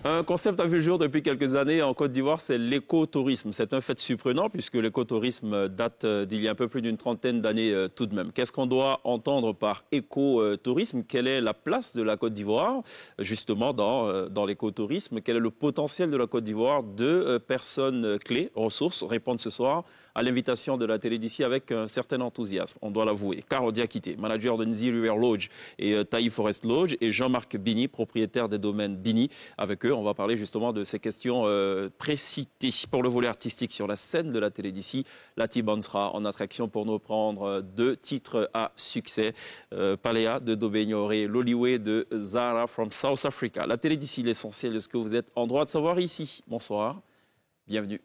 Un concept a vu le jour depuis quelques années en Côte d'Ivoire, c'est l'écotourisme. C'est un fait surprenant puisque l'écotourisme date d'il y a un peu plus d'une trentaine d'années tout de même. Qu'est-ce qu'on doit entendre par écotourisme? Quelle est la place de la Côte d'Ivoire justement dans l'écotourisme? Quel est le potentiel de la Côte d'Ivoire? Deux personnes clés, ressources, répondent ce soir à l'invitation de la télé d'ici avec un certain enthousiasme, on doit l'avouer. Carl Diakité, manager de Nzi River Lodge et Taï Forest Lodge, et Jean-Marc Bini, propriétaire des domaines Bini. Avec eux, on va parler justement de ces questions précitées. Pour le volet artistique sur la scène de la télé d'ici, Lati Band sera en attraction pour nous prendre deux titres à succès. Palea de Dobenyore, Loliwe de Zara from South Africa. La télé d'ici, l'essentiel de ce que vous êtes en droit de savoir ici. Bonsoir, bienvenue.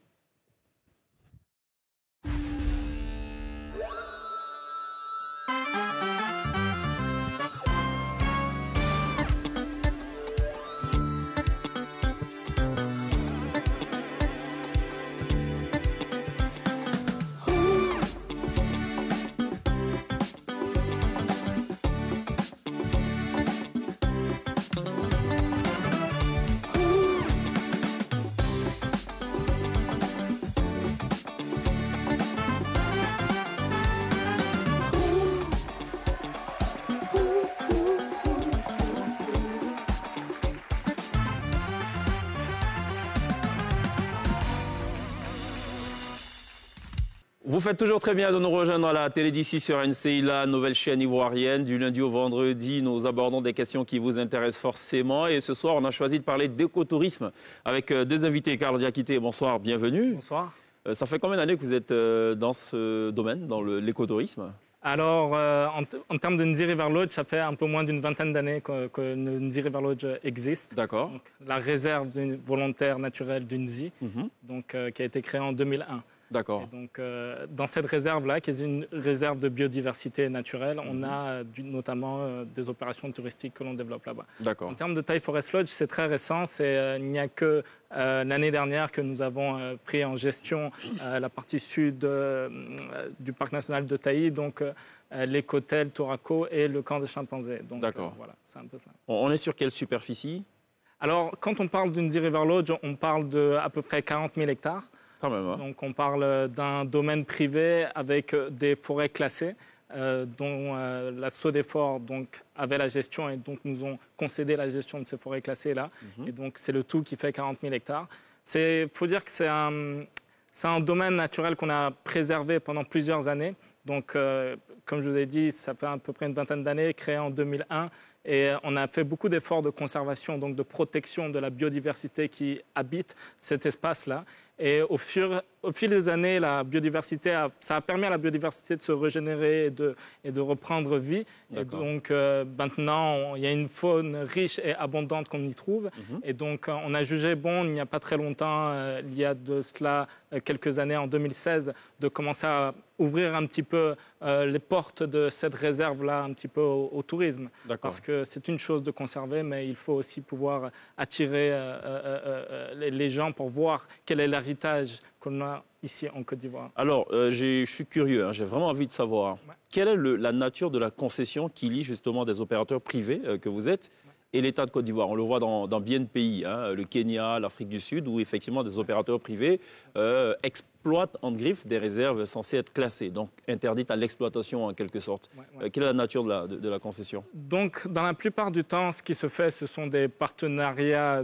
Vous faites toujours très bien de nous rejoindre à la télé d'ici sur NCI, la nouvelle chaîne ivoirienne. Du lundi au vendredi, nous abordons des questions qui vous intéressent forcément. Et ce soir, on a choisi de parler d'écotourisme avec deux invités. Carl Diakité, bonsoir, bienvenue. Bonsoir. Ça fait combien d'années que vous êtes dans ce domaine, dans l'écotourisme? Alors, en termes de Nzi River Lodge, ça fait un peu moins d'une vingtaine d'années que Nzi River Lodge existe. D'accord. La réserve volontaire naturelle du Nzi, qui a été créée en 2001. D'accord. Et donc, dans cette réserve-là, qui est une réserve de biodiversité naturelle, on a notamment des opérations touristiques que l'on développe là-bas. D'accord. En termes de Taï Forest Lodge, c'est très récent. Il n'y a que l'année dernière que nous avons pris en gestion la partie sud du parc national de Taï, donc l'écotel Toraco et le camp des chimpanzés. D'accord. Voilà, c'est un peu ça. On est sur quelle superficie? Alors, quand on parle d'une Nzi River Lodge, on parle d'à peu près 40 000 hectares. Quand même, hein. Donc on parle d'un domaine privé avec des forêts classées dont la Sodefort avait la gestion et donc nous ont concédé la gestion de ces forêts classées-là. Et donc c'est le tout qui fait 40 000 hectares. Il faut dire que c'est un domaine naturel qu'on a préservé pendant plusieurs années. Donc comme je vous ai dit, ça fait à peu près une vingtaine d'années, créé en 2001. Et on a fait beaucoup d'efforts de conservation, donc de protection de la biodiversité qui habite cet espace-là. Et au fil des années, ça a permis à la biodiversité de se régénérer et de reprendre vie. Et donc maintenant, il y a une faune riche et abondante qu'on y trouve. Et donc on a jugé bon, il n'y a pas très longtemps, il y a de cela quelques années, en 2016, de commencer à ouvrir un petit peu les portes de cette réserve-là un petit peu au tourisme. Parce que c'est une chose de conserver, mais il faut aussi pouvoir attirer les gens pour voir quel est l'héritage qu'on a ici en Côte d'Ivoire. Alors, je suis curieux, hein, j'ai vraiment envie de savoir quelle est la nature de la concession qui lie justement des opérateurs privés que vous êtes et l'État de Côte d'Ivoire. On le voit dans bien de pays, hein, le Kenya, l'Afrique du Sud, où effectivement des opérateurs privés exploitent en griffe des réserves censées être classées, donc interdites à l'exploitation en quelque sorte. Quelle est la nature de la concession? Donc, dans la plupart du temps, ce qui se fait, ce sont des partenariats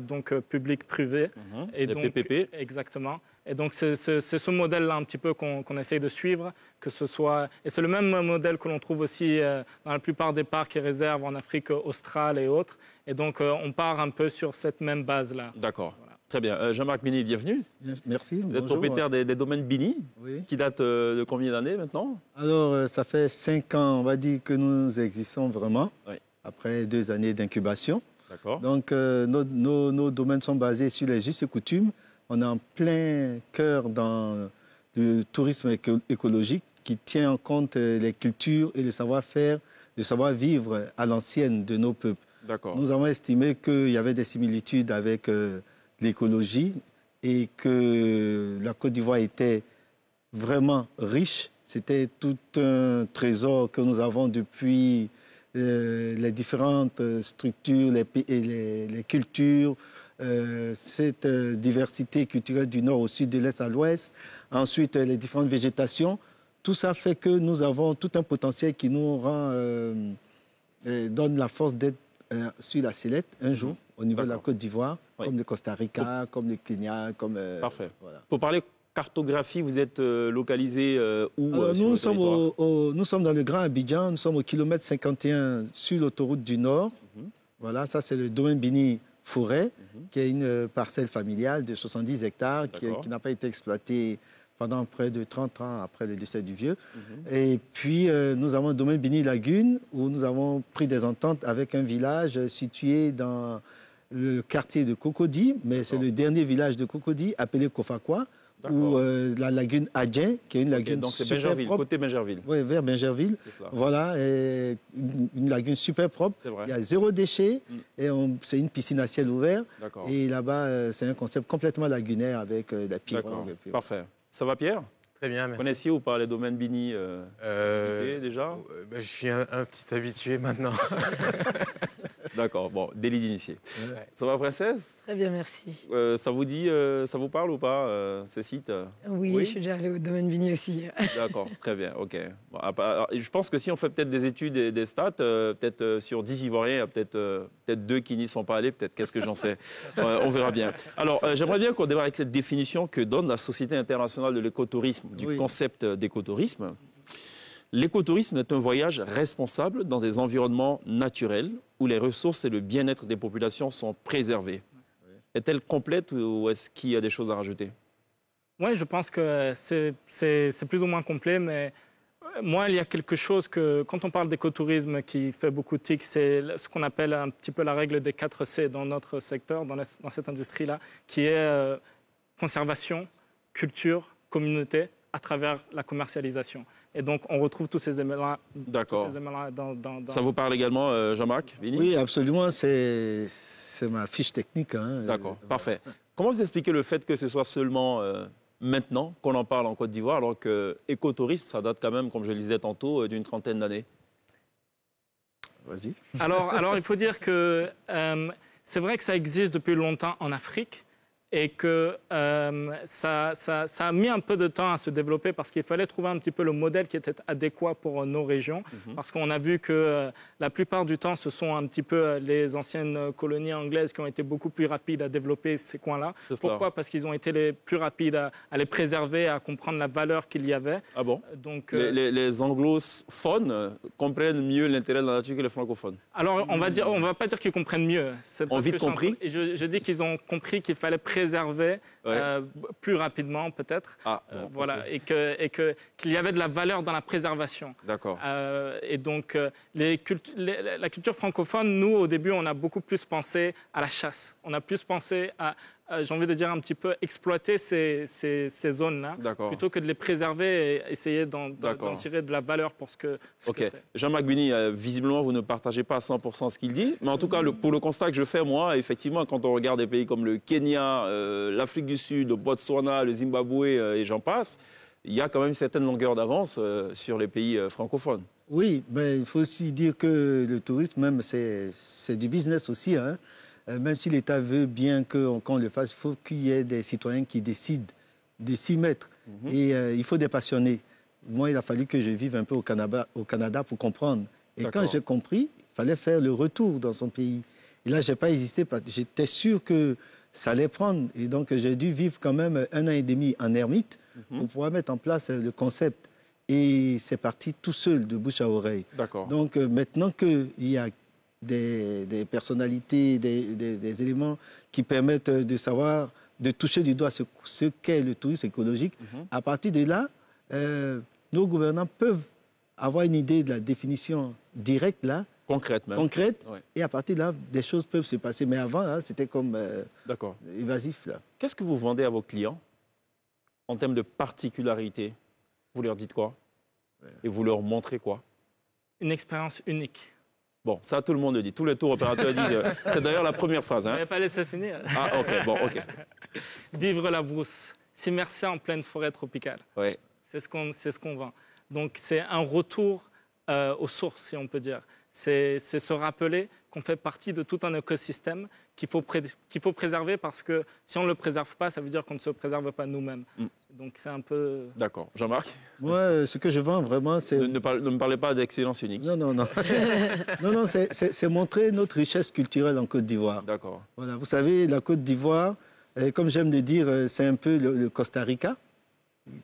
publics-privés. Des PPP. Exactement. Et donc, c'est ce modèle-là un petit peu qu'on essaye de suivre, et c'est le même modèle que l'on trouve aussi dans la plupart des parcs et réserves en Afrique australe et autres. Et donc, on part un peu sur cette même base-là. D'accord. Voilà. Très bien. Jean-Marc Bini, bienvenue. Merci. Vous êtes propriétaire des domaines Bini, qui datent de combien d'années maintenant? Alors, ça fait 5 ans, on va dire, que nous existons vraiment, après 2 années d'incubation. D'accord. Donc, nos domaines sont basés sur les justes coutumes. On est en plein cœur dans le tourisme écologique qui tient en compte les cultures et le savoir-faire, le savoir-vivre à l'ancienne de nos peuples. Nous avons estimé qu'il y avait des similitudes avec l'écologie et que la Côte d'Ivoire était vraiment riche. C'était tout un trésor que nous avons depuis les différentes structures, les cultures, cette diversité culturelle du nord au sud, de l'est à l'ouest, ensuite les différentes végétations. Tout ça fait que nous avons tout un potentiel qui nous donne la force d'être sur la sellette un jour au niveau de la Côte d'Ivoire, comme le Costa Rica, comme le Kenya. Parfait. Voilà. Pour parler cartographie, vous êtes localisé où nous sommes dans le Grand Abidjan, nous sommes au kilomètre 51 sur l'autoroute du Nord. Voilà, ça c'est le domaine Bini Forêt, qui est une parcelle familiale de 70 hectares qui n'a pas été exploitée pendant près de 30 ans après le décès du vieux. Et puis, nous avons le domaine Bini Lagune, où nous avons pris des ententes avec un village situé dans le quartier de Cocody, mais c'est le dernier village de Cocody, appelé Kofakwa, ou la lagune Adjen, qui est une lagune donc c'est super Bingerville, propre. Côté Bingerville. Oui, vers Bingerville. Voilà, et une lagune super propre. Il y a 0 déchet, et c'est une piscine à ciel ouvert. Et là-bas, c'est un concept complètement lagunaire avec la pirogue. Parfait. Ça va, Pierre? Très bien, merci. Connaissiez ou pas les domaines Bini déjà? Je suis un petit habitué maintenant. D'accord, bon, délit d'initié. Ça va, princesse? Très bien, merci. Ça vous dit, ça vous parle ou pas, ces sites? Oui, je suis déjà allée au domaine Bini aussi. D'accord, très bien, ok. Bon, alors, je pense que si on fait peut-être des études et des stats, peut-être sur 10 Ivoiriens, il y a peut-être 2 qui n'y sont pas allés, peut-être, qu'est-ce que j'en sais? On verra bien. Alors, j'aimerais bien qu'on démarre avec cette définition que donne la Société internationale de l'écotourisme, du concept d'écotourisme. L'écotourisme est un voyage responsable dans des environnements naturels où les ressources et le bien-être des populations sont préservés. Est-elle complète ou est-ce qu'il y a des choses à rajouter? Oui, je pense que c'est plus ou moins complet, mais moi, il y a quelque chose que, quand on parle d'écotourisme qui fait beaucoup de tic, c'est ce qu'on appelle un petit peu la règle des 4 C dans notre secteur, dans cette industrie-là, qui est conservation, culture, communauté, à travers la commercialisation. Et donc, on retrouve tous ces éléments-là. D'accord. Dans... Ça vous parle également, Jean-Marc Bini? Oui, absolument. C'est ma fiche technique. D'accord, parfait. Comment vous expliquez le fait que ce soit seulement maintenant qu'on en parle en Côte d'Ivoire, alors que écotourisme, ça date quand même, comme je le disais tantôt, d'une 30aine d'années? Vas-y. Alors, il faut dire que c'est vrai que ça existe depuis longtemps en Afrique. Et que ça a mis un peu de temps à se développer parce qu'il fallait trouver un petit peu le modèle qui était adéquat pour nos régions. Parce qu'on a vu que la plupart du temps, ce sont un petit peu les anciennes colonies anglaises qui ont été beaucoup plus rapides à développer ces coins-là. Pourquoi? Parce qu'ils ont été les plus rapides à les préserver, à comprendre la valeur qu'il y avait. Ah bon? Donc, les anglophones comprennent mieux l'intérêt de la nature que les francophones? Alors, on va pas dire qu'ils comprennent mieux. Ont vite compris? Je dis qu'ils ont compris qu'il fallait préserver plus rapidement peut-être, voilà, et qu'il y avait de la valeur dans la préservation. D'accord. Et donc la culture francophone, nous au début, on a beaucoup plus pensé à la chasse. On a plus pensé à j'ai envie de dire un petit peu exploiter ces zones-là, plutôt que de les préserver et essayer d'en tirer de la valeur pour ce que c'est. Jean-Marc Bini, visiblement, vous ne partagez pas à 100% ce qu'il dit, mais en tout cas, pour le constat que je fais, moi, effectivement, quand on regarde des pays comme le Kenya, l'Afrique du Sud, le Botswana, le Zimbabwe et j'en passe, il y a quand même une certaine longueur d'avance sur les pays francophones. Oui, mais il faut aussi dire que le tourisme, même, c'est du business aussi, hein. Même si l'État veut bien qu'on le fasse, il faut qu'il y ait des citoyens qui décident de s'y mettre. Et il faut des passionnés. Moi, il a fallu que je vive un peu au Canada pour comprendre. Et quand j'ai compris, il fallait faire le retour dans son pays. Et là, je n'ai pas hésité parce que j'étais sûr que ça allait prendre. Et donc, j'ai dû vivre quand même 1 an et demi en ermite pour pouvoir mettre en place le concept. Et c'est parti tout seul, de bouche à oreille. Donc, maintenant qu'il y a des personnalités, des éléments qui permettent de savoir, de toucher du doigt ce qu'est le tourisme écologique. À partir de là, nos gouvernants peuvent avoir une idée de la définition directe, là, concrète même. Concrète, et à partir de là, des choses peuvent se passer. Mais avant, hein, c'était comme évasif. Qu'est-ce que vous vendez à vos clients en termes de particularité? Vous leur dites quoi? Et vous leur montrez quoi? Une expérience unique. Bon, ça, tout le monde le dit. Tous les tours opérateurs disent... c'est d'ailleurs la première phrase. Hein. Vous n'avez pas laissé finir. Ah, ok. Vivre la brousse, s'immerser en pleine forêt tropicale. C'est ce qu'on vend. Donc, c'est un retour aux sources, si on peut dire. c'est se rappeler qu'on fait partie de tout un écosystème qu'il faut préserver, parce que si on ne le préserve pas, ça veut dire qu'on ne se préserve pas nous-mêmes. Donc c'est un peu... D'accord. Jean-Marc? Moi, ce que je vends vraiment, c'est... Ne me parlez pas d'excellence unique. Non. Non, c'est montrer notre richesse culturelle en Côte d'Ivoire. D'accord. Voilà, vous savez, la Côte d'Ivoire, comme j'aime le dire, c'est un peu le Costa Rica,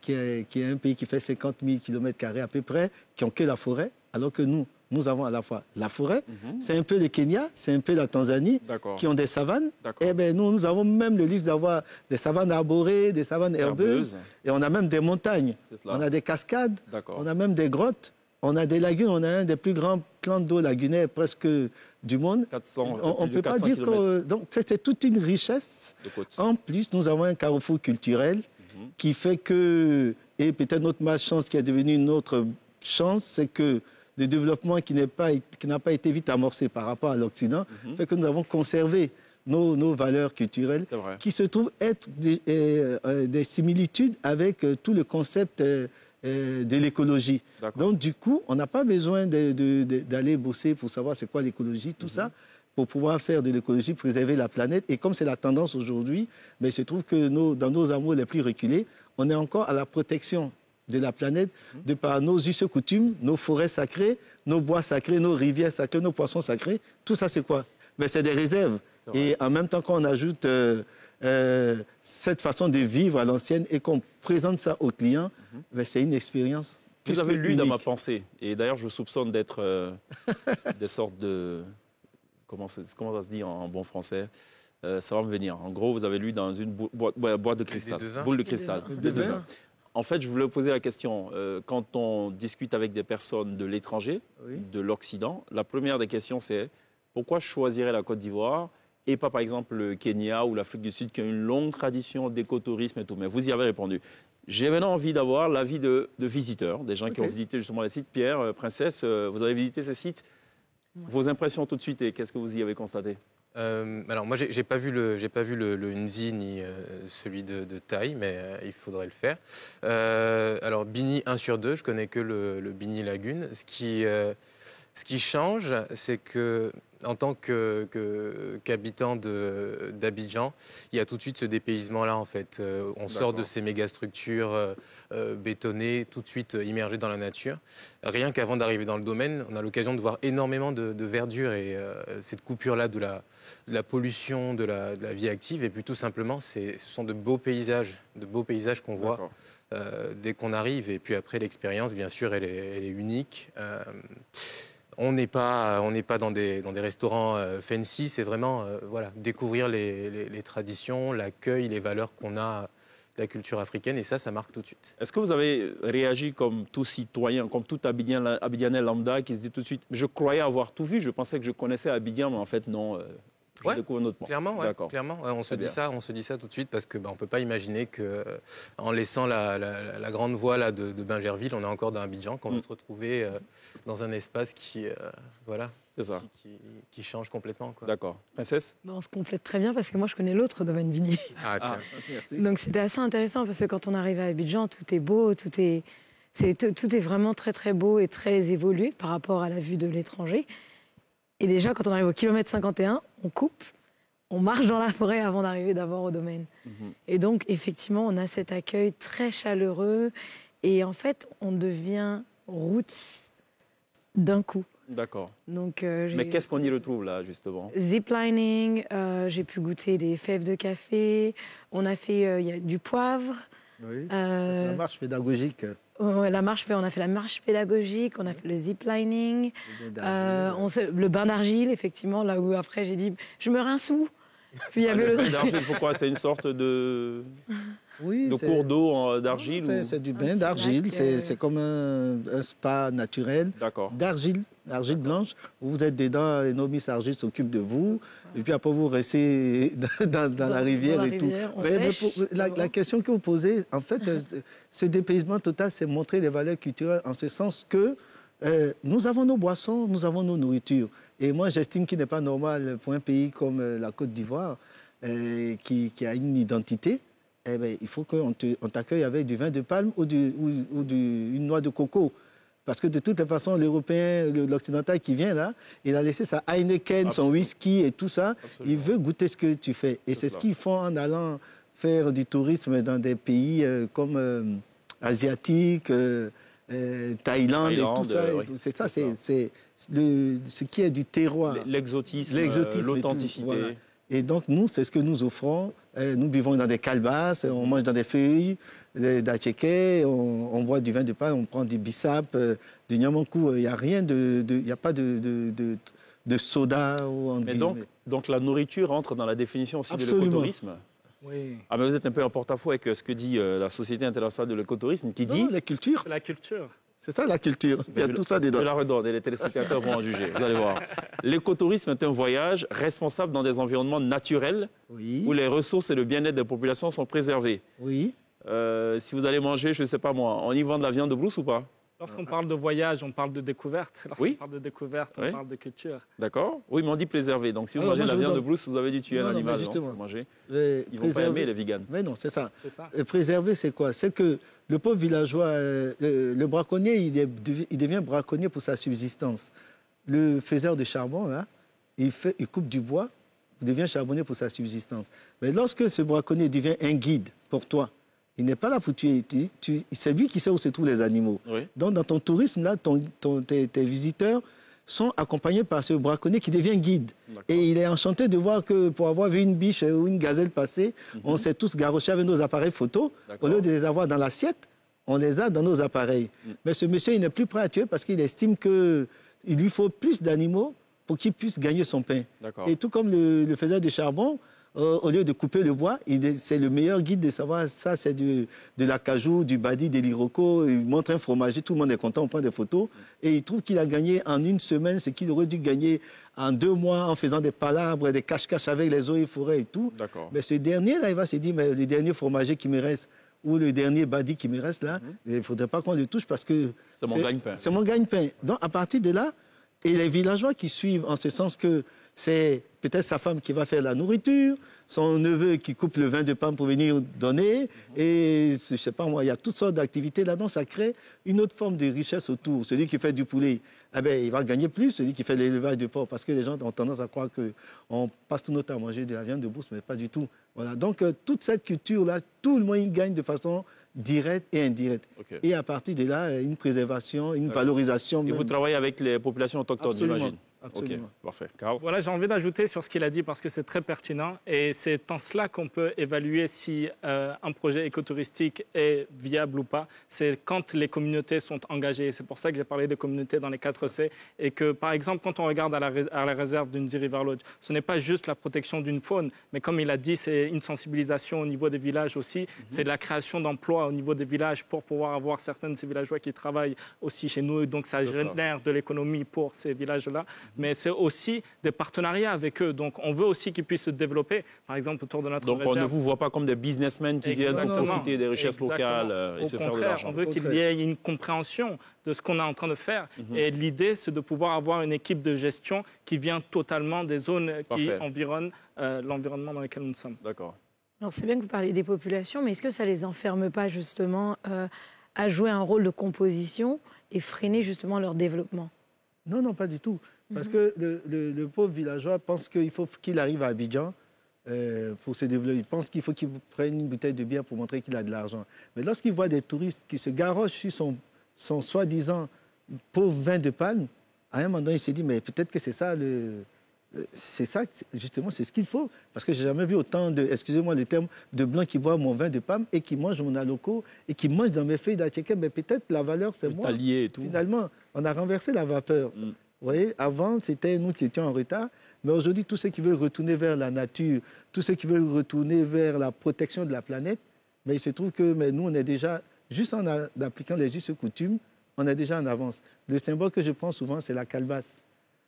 qui est un pays qui fait 50 000 km² à peu près, qui ont que la forêt, alors que nous avons à la fois la forêt, c'est un peu le Kenya, c'est un peu la Tanzanie, qui ont des savanes. Et bien nous avons même le luxe d'avoir des savanes arborées, des savanes herbeuses, et on a même des montagnes, on a des cascades, on a même des grottes, on a des lagunes, on a un des plus grands plans d'eau lagunaires presque du monde. 400, on ne peut pas dire que... Donc c'est toute une richesse. En plus, nous avons un carrefour culturel qui fait que, et peut-être notre malchance qui est devenue une autre chance, c'est que le développement qui n'a pas été vite amorcé par rapport à l'Occident fait que nous avons conservé nos valeurs culturelles qui se trouvent être des similitudes avec tout le concept de l'écologie. Donc du coup, on n'a pas besoin d'aller bosser pour savoir c'est quoi l'écologie, tout ça, pour pouvoir faire de l'écologie, préserver la planète. Et comme c'est la tendance aujourd'hui, il se trouve que dans nos amours les plus reculés, on est encore à la protection de la planète de par nos us et coutumes, nos forêts sacrées, nos bois sacrés, nos rivières sacrées, nos poissons sacrés. Tout ça, c'est quoi? C'est des réserves. Et en même temps qu'on ajoute cette façon de vivre à l'ancienne et qu'on présente ça aux clients, c'est une expérience. Vous avez lu dans ma pensée. Et d'ailleurs, je vous soupçonne d'être des sortes de... Comment ça se dit en bon français? Ça va me venir. En gros, vous avez lu dans une boîte de cristal. Boule de cristal. De vin. En fait, je voulais poser la question. Quand on discute avec des personnes de l'étranger, de l'Occident, la première des questions, c'est pourquoi je choisirais la Côte d'Ivoire et pas, par exemple, le Kenya ou l'Afrique du Sud, qui a une longue tradition d'écotourisme et tout. Mais vous y avez répondu. J'ai maintenant envie d'avoir l'avis de visiteurs, des gens qui ont visité justement les sites. Pierre, Princesse, vous avez visité ces sites. Vos impressions tout de suite et qu'est-ce que vous y avez constaté? Alors moi, j'ai pas vu le Nzi ni celui de Thaï, mais il faudrait le faire. Alors Bini 1 sur 2, je connais que le Bini Lagune. Ce qui change, c'est que en tant qu'habitant d'Abidjan, il y a tout de suite ce dépaysement-là, en fait. On sort de ces méga-structures bétonnées, tout de suite immergées dans la nature. Rien qu'avant d'arriver dans le domaine, on a l'occasion de voir énormément de verdure et cette coupure-là de la pollution, de la vie active. Et puis tout simplement, ce sont de beaux paysages qu'on voit dès qu'on arrive. Et puis après, l'expérience, bien sûr, elle est unique. On n'est pas dans des restaurants fancy, c'est vraiment découvrir les traditions, l'accueil, les valeurs qu'on a de la culture africaine, et ça marque tout de suite. Est-ce que vous avez réagi comme tout citoyen, comme tout Abidjanais lambda qui se dit tout de suite, je croyais avoir tout vu, je pensais que je connaissais Abidjan, mais en fait non, je découvre un autre monde. Clairement, on se dit ça tout de suite parce que on peut pas imaginer que en laissant la grande voie là de Bingerville, on est encore dans Abidjan, qu'on va se retrouver dans un espace qui change complètement. D'accord. Princesse? On se complète très bien parce que moi je connais l'autre domaine Bini. Ah tiens. Merci. Donc c'était assez intéressant parce que quand on arrive à Abidjan, tout est beau, tout est vraiment très très beau et très évolué par rapport à la vue de l'étranger. Et déjà, quand on arrive au kilomètre 51, on coupe, on marche dans la forêt avant d'arriver d'abord au domaine. Et donc, effectivement, on a cet accueil très chaleureux. Et en fait, on devient roots d'un coup. D'accord. Donc, mais qu'est-ce qu'on y retrouve là, justement? Ziplining, j'ai pu goûter des fèves de café. On a fait y a du poivre. Oui, c'est la marche pédagogique. On a fait la marche pédagogique, on a fait le ziplining, le bain d'argile, effectivement, là où après j'ai dit, je me rince où? Puis il y avait le bain d'argile, pourquoi? C'est une sorte de cours d'eau d'argile? C'est du bain d'argile, c'est comme un spa naturel d'argile blanche, où vous êtes dedans et nos Miss Argile s'occupent de vous, et puis après vous restez dans la rivière et tout. La question que vous posez, en fait, ce dépaysement total, c'est montrer les valeurs culturelles en ce sens que nous avons nos boissons, nous avons nos nourritures. Et moi, j'estime qu'il n'est pas normal pour un pays comme la Côte d'Ivoire, qui a une identité, il faut qu'on t'accueille avec du vin de palme ou une noix de coco. Parce que de toute façon, l'Européen, l'Occidental qui vient là, il a laissé sa Heineken, son whisky et tout ça. Absolument. Il veut goûter ce que tu fais. Et c'est ce qu'ils font en allant faire du tourisme dans des pays comme asiatiques, Thaïlande et tout ça. Oui. C'est ça, c'est ce qui est du terroir. L'exotisme, l'authenticité. Voilà. Et donc, nous, c'est ce que nous offrons. Nous buvons dans des calebasses, on mange dans des feuilles d'atchéké, on boit du vin de paille, on prend du bissap, du niamankou. Il n'y a rien il n'y a pas de soda. Mais donc, la nourriture entre dans la définition aussi de l'écotourisme. Oui. Ah, mais vous êtes un peu en porte-à-faux avec ce que dit la Société internationale de l'écotourisme, qui dit... Non, la culture. C'est la culture. C'est ça la culture. Il y a tout ça dedans. Je la redonne et les téléspectateurs vont en juger. Vous allez voir. L'écotourisme est un voyage responsable dans des environnements naturels où les ressources et le bien-être des populations sont préservés. Oui. Si vous allez manger, je ne sais pas moi, on y vend de la viande de brousse ou pas? Lorsqu'on parle de voyage, on parle de découverte. Lorsqu'on parle de découverte, on parle de culture. D'accord. Oui, mais on dit préserver. Donc si vous mangez de la viande de brousse, vous avez dû tuer un animal. Justement. Manger. Ils ne vont pas aimer les véganes. Mais non, c'est ça. Préserver, c'est quoi? C'est que le pauvre villageois, le braconnier, il devient braconnier pour sa subsistance. Le faiseur de charbon, là, il coupe du bois, il devient charbonnier pour sa subsistance. Mais lorsque ce braconnier devient un guide pour toi, il n'est pas là pour tuer. C'est lui qui sait où se trouvent les animaux. Oui. Donc, dans ton tourisme, là, tes visiteurs sont accompagnés par ce braconnier qui devient guide. Et il est enchanté de voir que pour avoir vu une biche ou une gazelle passer, on s'est tous garrochés avec nos appareils photo. Au lieu de les avoir dans l'assiette, on les a dans nos appareils. Mais ce monsieur, il n'est plus prêt à tuer parce qu'il estime qu'il lui faut plus d'animaux pour qu'il puisse gagner son pain. Et tout comme le faiseur de charbon, au lieu de couper le bois, c'est le meilleur guide de savoir ça, c'est de l'acajou, du badi, de l'iroko. Il montre un fromager, tout le monde est content, on prend des photos. Et il trouve qu'il a gagné en une semaine ce qu'il aurait dû gagner en 2 mois en faisant des palabres, des cache-cache avec les eaux et forêts et tout. Mais ce dernier-là, il va se dire, mais le dernier fromager qui me reste, ou le dernier badi qui me reste là, il ne faudrait pas qu'on le touche parce que c'est mon gagne-pain. C'est mon gagne-pain. Donc à partir de là, et les villageois qui suivent en ce sens que c'est peut-être sa femme qui va faire la nourriture, son neveu qui coupe le vin de palme pour venir donner, et je ne sais pas moi, il y a toutes sortes d'activités là-dedans, ça crée une autre forme de richesse autour. Celui qui fait du poulet, il va gagner plus, celui qui fait l'élevage de porc, parce que les gens ont tendance à croire qu'on passe tout notre temps à manger de la viande de brousse, mais pas du tout. Voilà. Donc toute cette culture-là, tout le monde gagne de façon directe et indirecte. Et à partir de là, une préservation, une valorisation. Et vous travaillez avec les populations autochtones, j'imagine? Absolument. Parfait. Carl? Voilà, j'ai envie d'ajouter sur ce qu'il a dit parce que c'est très pertinent et c'est en cela qu'on peut évaluer si un projet écotouristique est viable ou pas. C'est quand les communautés sont engagées. C'est pour ça que j'ai parlé des communautés dans les 4C et que, par exemple, quand on regarde à la réserve d'une River Lodge, ce n'est pas juste la protection d'une faune, mais comme il a dit, c'est une sensibilisation au niveau des villages aussi. C'est la création d'emplois au niveau des villages pour pouvoir avoir certains de ces villageois qui travaillent aussi chez nous. Donc, ça génère de l'économie pour ces villages-là. Mais c'est aussi des partenariats avec eux. Donc, on veut aussi qu'ils puissent se développer, par exemple, autour de notre réserve. Donc, on ne vous voit pas comme des businessmen qui viennent pour profiter des richesses locales et se faire de l'argent. On veut qu'il y ait une compréhension de ce qu'on est en train de faire. Et l'idée, c'est de pouvoir avoir une équipe de gestion qui vient totalement des zones qui environnent l'environnement dans lequel nous sommes. D'accord. Alors, c'est bien que vous parliez des populations, mais est-ce que ça ne les enferme pas, justement, à jouer un rôle de composition et freiner, justement, leur développement? Non, pas du tout. Parce que le pauvre villageois pense qu'il faut qu'il arrive à Abidjan pour se développer. Il pense qu'il faut qu'il prenne une bouteille de bière pour montrer qu'il a de l'argent. Mais lorsqu'il voit des touristes qui se garochent sur son soi-disant pauvre vin de palme, à un moment donné, il se dit, mais peut-être que c'est ça, justement, c'est ce qu'il faut. Parce que je n'ai jamais vu autant excusez-moi le terme, de blancs qui boivent mon vin de palme et qui mangent mon aloko et qui mangent dans mes feuilles d'atchéké. Mais peut-être la valeur, c'est moi. Et tout. Finalement, on a renversé la vapeur. Vous voyez, avant, c'était nous qui étions en retard. Mais aujourd'hui, tous ceux qui veulent retourner vers la nature, tous ceux qui veulent retourner vers la protection de la planète, mais il se trouve que nous, on est déjà, juste en appliquant les justes coutumes, on est déjà en avance. Le symbole que je prends souvent, c'est la calebasse.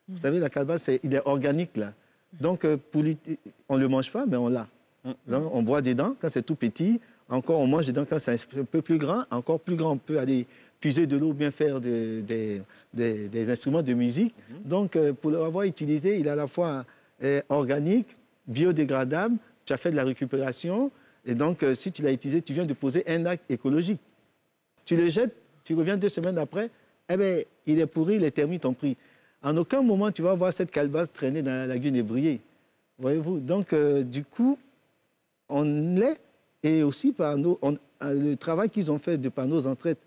Vous savez, la calebasse, il est organique, là. Donc, on ne le mange pas, mais on l'a. On boit dedans quand c'est tout petit. Encore, on mange dedans quand c'est un peu plus grand. Encore plus grand, on peut aller puiser de l'eau, bien faire des instruments de musique. Donc, pour l'avoir utilisé, il est à la fois organique, biodégradable, tu as fait de la récupération. Et donc, si tu l'as utilisé, tu viens de poser un acte écologique. Tu le jettes, tu reviens 2 semaines après, eh bien, il est pourri, les termites ont pris. En aucun moment, tu vas voir cette calebasse traîner dans la lagune et briller. Voyez-vous? Donc, du coup, on l'est. Et aussi, le travail qu'ils ont fait par nos ancêtres,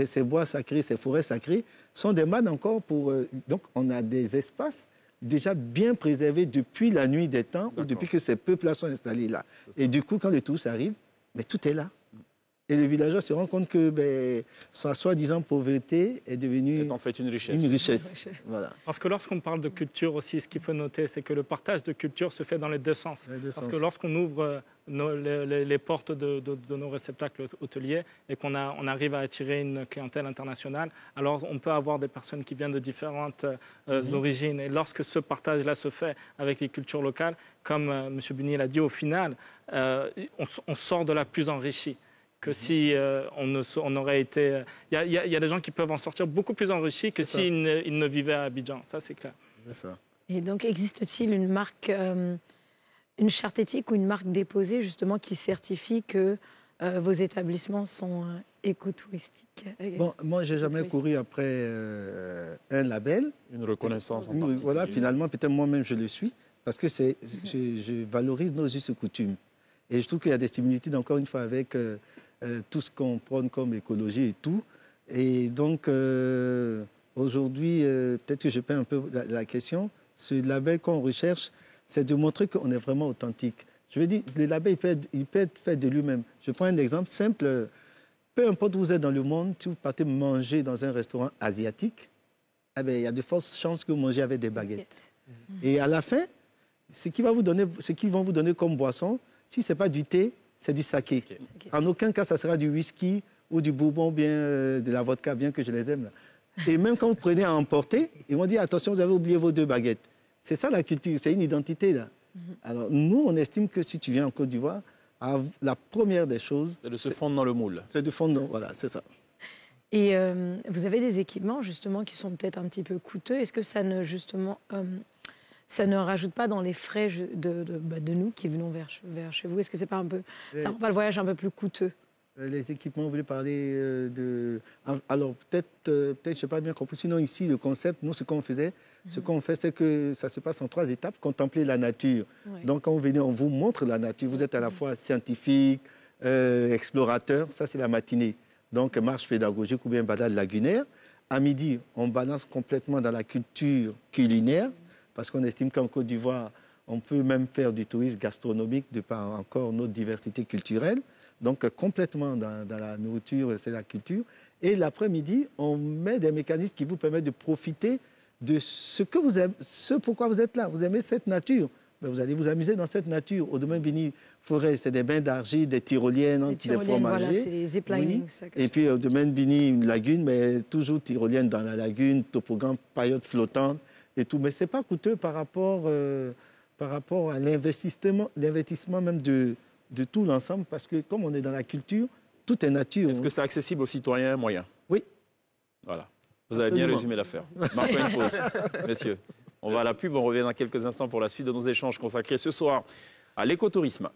ces bois sacrés, ces forêts sacrées, sont des mannes encore pour... donc, on a des espaces déjà bien préservés depuis la nuit des temps, ou depuis que ces peuples-là sont installés là. Et du coup, quand les touristes arrivent, mais tout est là. Et les villageois se rendent compte que sa soi-disant pauvreté est devenue en fait une richesse. Une richesse. Voilà. Parce que lorsqu'on parle de culture aussi, ce qu'il faut noter, c'est que le partage de culture se fait dans les deux sens. Parce que lorsqu'on ouvre les portes de nos réceptacles hôteliers et qu'on arrive à attirer une clientèle internationale, alors on peut avoir des personnes qui viennent de différentes origines. Et lorsque ce partage-là se fait avec les cultures locales, comme M. Bini l'a dit, au final, on sort de là plus enrichi que si on aurait été... Il y a des gens qui peuvent en sortir beaucoup plus enrichis que s'ils ne vivaient à Abidjan. Ça, c'est clair. C'est ça. Et donc, existe-t-il une marque, une charte éthique ou une marque déposée, justement, qui certifie que vos établissements sont écotouristiques? Bon, moi, je n'ai jamais couru après un label. Une reconnaissance en particulier. Voilà, finalement, peut-être moi-même, je le suis, parce que je valorise nos us et coutumes. Et je trouve qu'il y a des similitudes, encore une fois, avec... tout ce qu'on prône comme écologie et tout. Et donc, aujourd'hui, peut-être que je perds un peu la question. Ce label qu'on recherche, c'est de montrer qu'on est vraiment authentique. Je veux dire, le label, il peut être fait de lui-même. Je prends un exemple simple. Peu importe où vous êtes dans le monde, si vous partez manger dans un restaurant asiatique, eh bien, il y a de fortes chances que vous mangez avec des baguettes. Et à la fin, ce qu'ils vont vous donner comme boisson, si ce n'est pas du thé, c'est du saké. En aucun cas, ça sera du whisky ou du bourbon ou bien de la vodka, bien que je les aime. Là. Et même quand vous prenez à emporter, ils vont dire, attention, vous avez oublié vos 2 baguettes. C'est ça la culture, c'est une identité. Là. Alors nous, on estime que si tu viens en Côte d'Ivoire, la première des choses... C'est de se fondre dans le moule. C'est de fondre, voilà, c'est ça. Et vous avez des équipements, justement, qui sont peut-être un petit peu coûteux. Est-ce que ça ne, justement... ça ne rajoute pas dans les frais de nous qui venons vers chez vous? Est-ce que c'est pas un peu, ça rend pas le voyage un peu plus coûteux? Les équipements, vous voulez parler de... Alors, peut-être, je ne sais pas bien compris. Sinon, ici, le concept, nous, ce qu'on faisait, ce qu'on fait, c'est que ça se passe en 3 étapes. Contempler la nature. Ouais. Donc, quand vous venez, on vous montre la nature. Vous êtes à la fois scientifique, explorateur. Ça, c'est la matinée. Donc, marche pédagogique ou bien balade lagunaire. À midi, on balance complètement dans la culture culinaire. Parce qu'on estime qu'en Côte d'Ivoire, on peut même faire du tourisme gastronomique de par encore notre diversité culturelle. Donc, complètement dans la nourriture, c'est la culture. Et l'après-midi, on met des mécanismes qui vous permettent de profiter de ce que vous aimez, ce pourquoi vous êtes là. Vous aimez cette nature. Ben, vous allez vous amuser dans cette nature. Au domaine Bini Forêt, c'est des bains d'argile, des tyroliennes, des fromagers. Voilà, c'est les ziplinings. Oui. Et puis, au domaine Bini, une lagune, mais toujours tyrolienne dans la lagune, toboggan, paillote flottante. Et tout, mais ce n'est pas coûteux par rapport à l'investissement même de tout l'ensemble, parce que comme on est dans la culture, tout est nature. Est-ce que c'est accessible aux citoyens moyens? Oui. Voilà. Vous avez bien résumé l'affaire. Marquons une pause, messieurs. On va à la pub, on revient dans quelques instants pour la suite de nos échanges consacrés ce soir à l'écotourisme.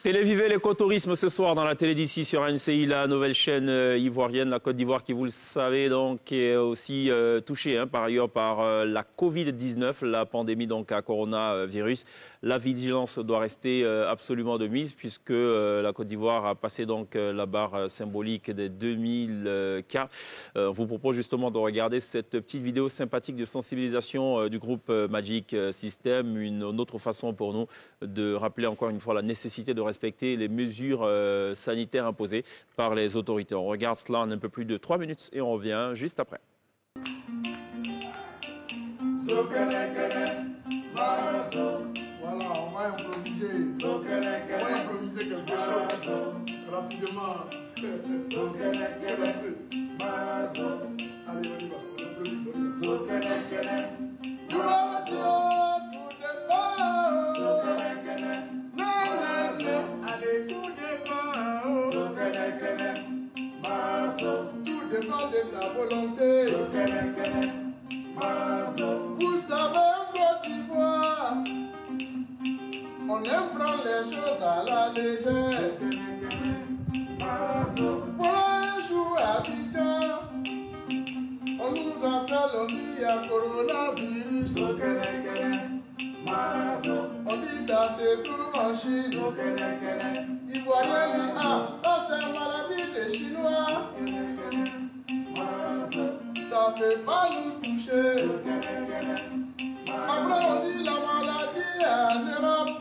Télévivez l'écotourisme ce soir dans la télé d'ici sur NCI, la nouvelle chaîne ivoirienne, la Côte d'Ivoire qui, vous le savez, donc, est aussi touchée par ailleurs par la Covid-19, la pandémie donc à coronavirus. La vigilance doit rester absolument de mise puisque la Côte d'Ivoire a passé donc la barre symbolique des 2000 cas. On vous propose justement de regarder cette petite vidéo sympathique de sensibilisation du groupe Magic System, une autre façon pour nous de rappeler encore une fois la nécessité de respecter les mesures sanitaires imposées par les autorités. On regarde cela en un peu plus de 3 minutes et on revient juste après. Voilà, on va improviser. On va improviser quelque chose rapidement. volonté. Vous savez, en Côte d'Ivoire, on aime prendre les choses à la légère. Voilà un jour à Abidjan, on nous appelle, on dit il y a coronavirus. On dit ça c'est tout en Chine. Ivoirien dit ah, ça c'est une maladie des Chinois. Ça peut pas nous toucher. Après on dit la maladie est en Europe.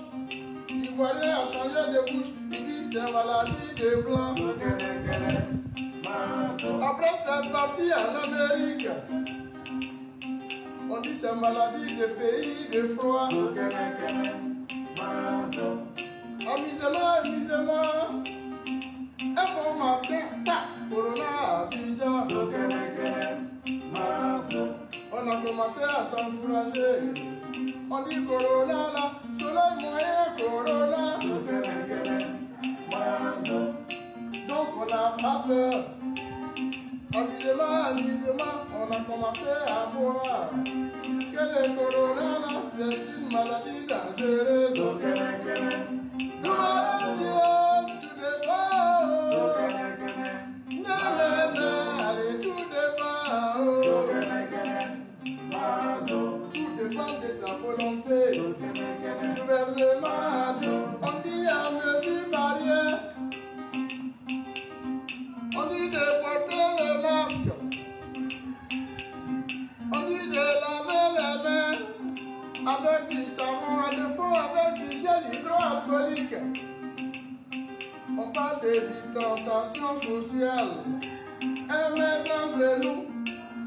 L'Ivoirien a changé de bouche. Il dit c'est maladie des blancs. Après c'est parti en Amérique. On dit c'est maladie de pays de froid. Amusement, amusement. Un bon matin, tac, corona à Abidjan. On a commencé à s'encourager. On dit corona là, soleil moyen corona. Donc on n'a pas peur. Amusement, amusement, on a commencé à voir que le corona là, c'est une maladie dangereuse. Nous allons dire tout dépend. Allez, tout dépend. Tout dépend de ta volonté. Gouvernement, on dit à mesure barrière. On dit de porter le masque. On dit de laver les mains avec du savon à défaut, avec du gel hydroalcoolique. On parle de distanciation sociale. Un mètre entre nous,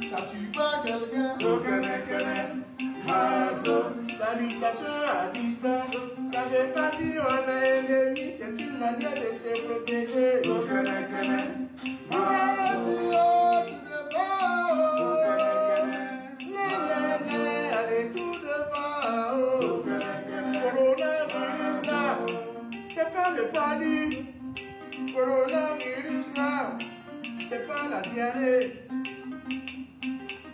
ça tue pas quelqu'un. Salutation à distance, ça veut pas dire on est ennemi, c'est une manière de se protéger. Allez, tout devant. Coronavirus là, c'est pas le palu. Coronavirus là, c'est pas la diarrhée.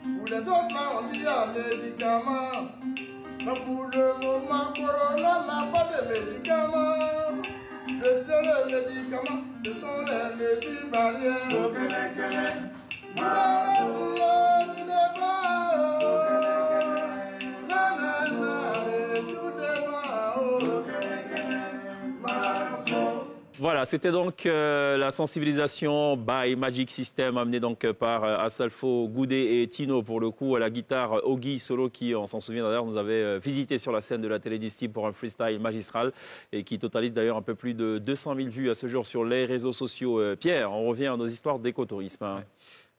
Pour les autres là, on dit un médicament. Mais pour le moment, Corona n'a pas de médicaments. Le seul médicament, ce sont les mesures barrières. Voilà, c'était donc la sensibilisation by Magic System amenée donc par Asalfo, Goudé et Tino pour le coup à la guitare, Ogi Solo qui, on s'en souvient d'ailleurs, nous avait visité sur la scène de la Télédisty pour un freestyle magistral et qui totalise d'ailleurs un peu plus de 200 000 vues à ce jour sur les réseaux sociaux. Pierre, on revient à nos histoires d'écotourisme. Hein. Ouais.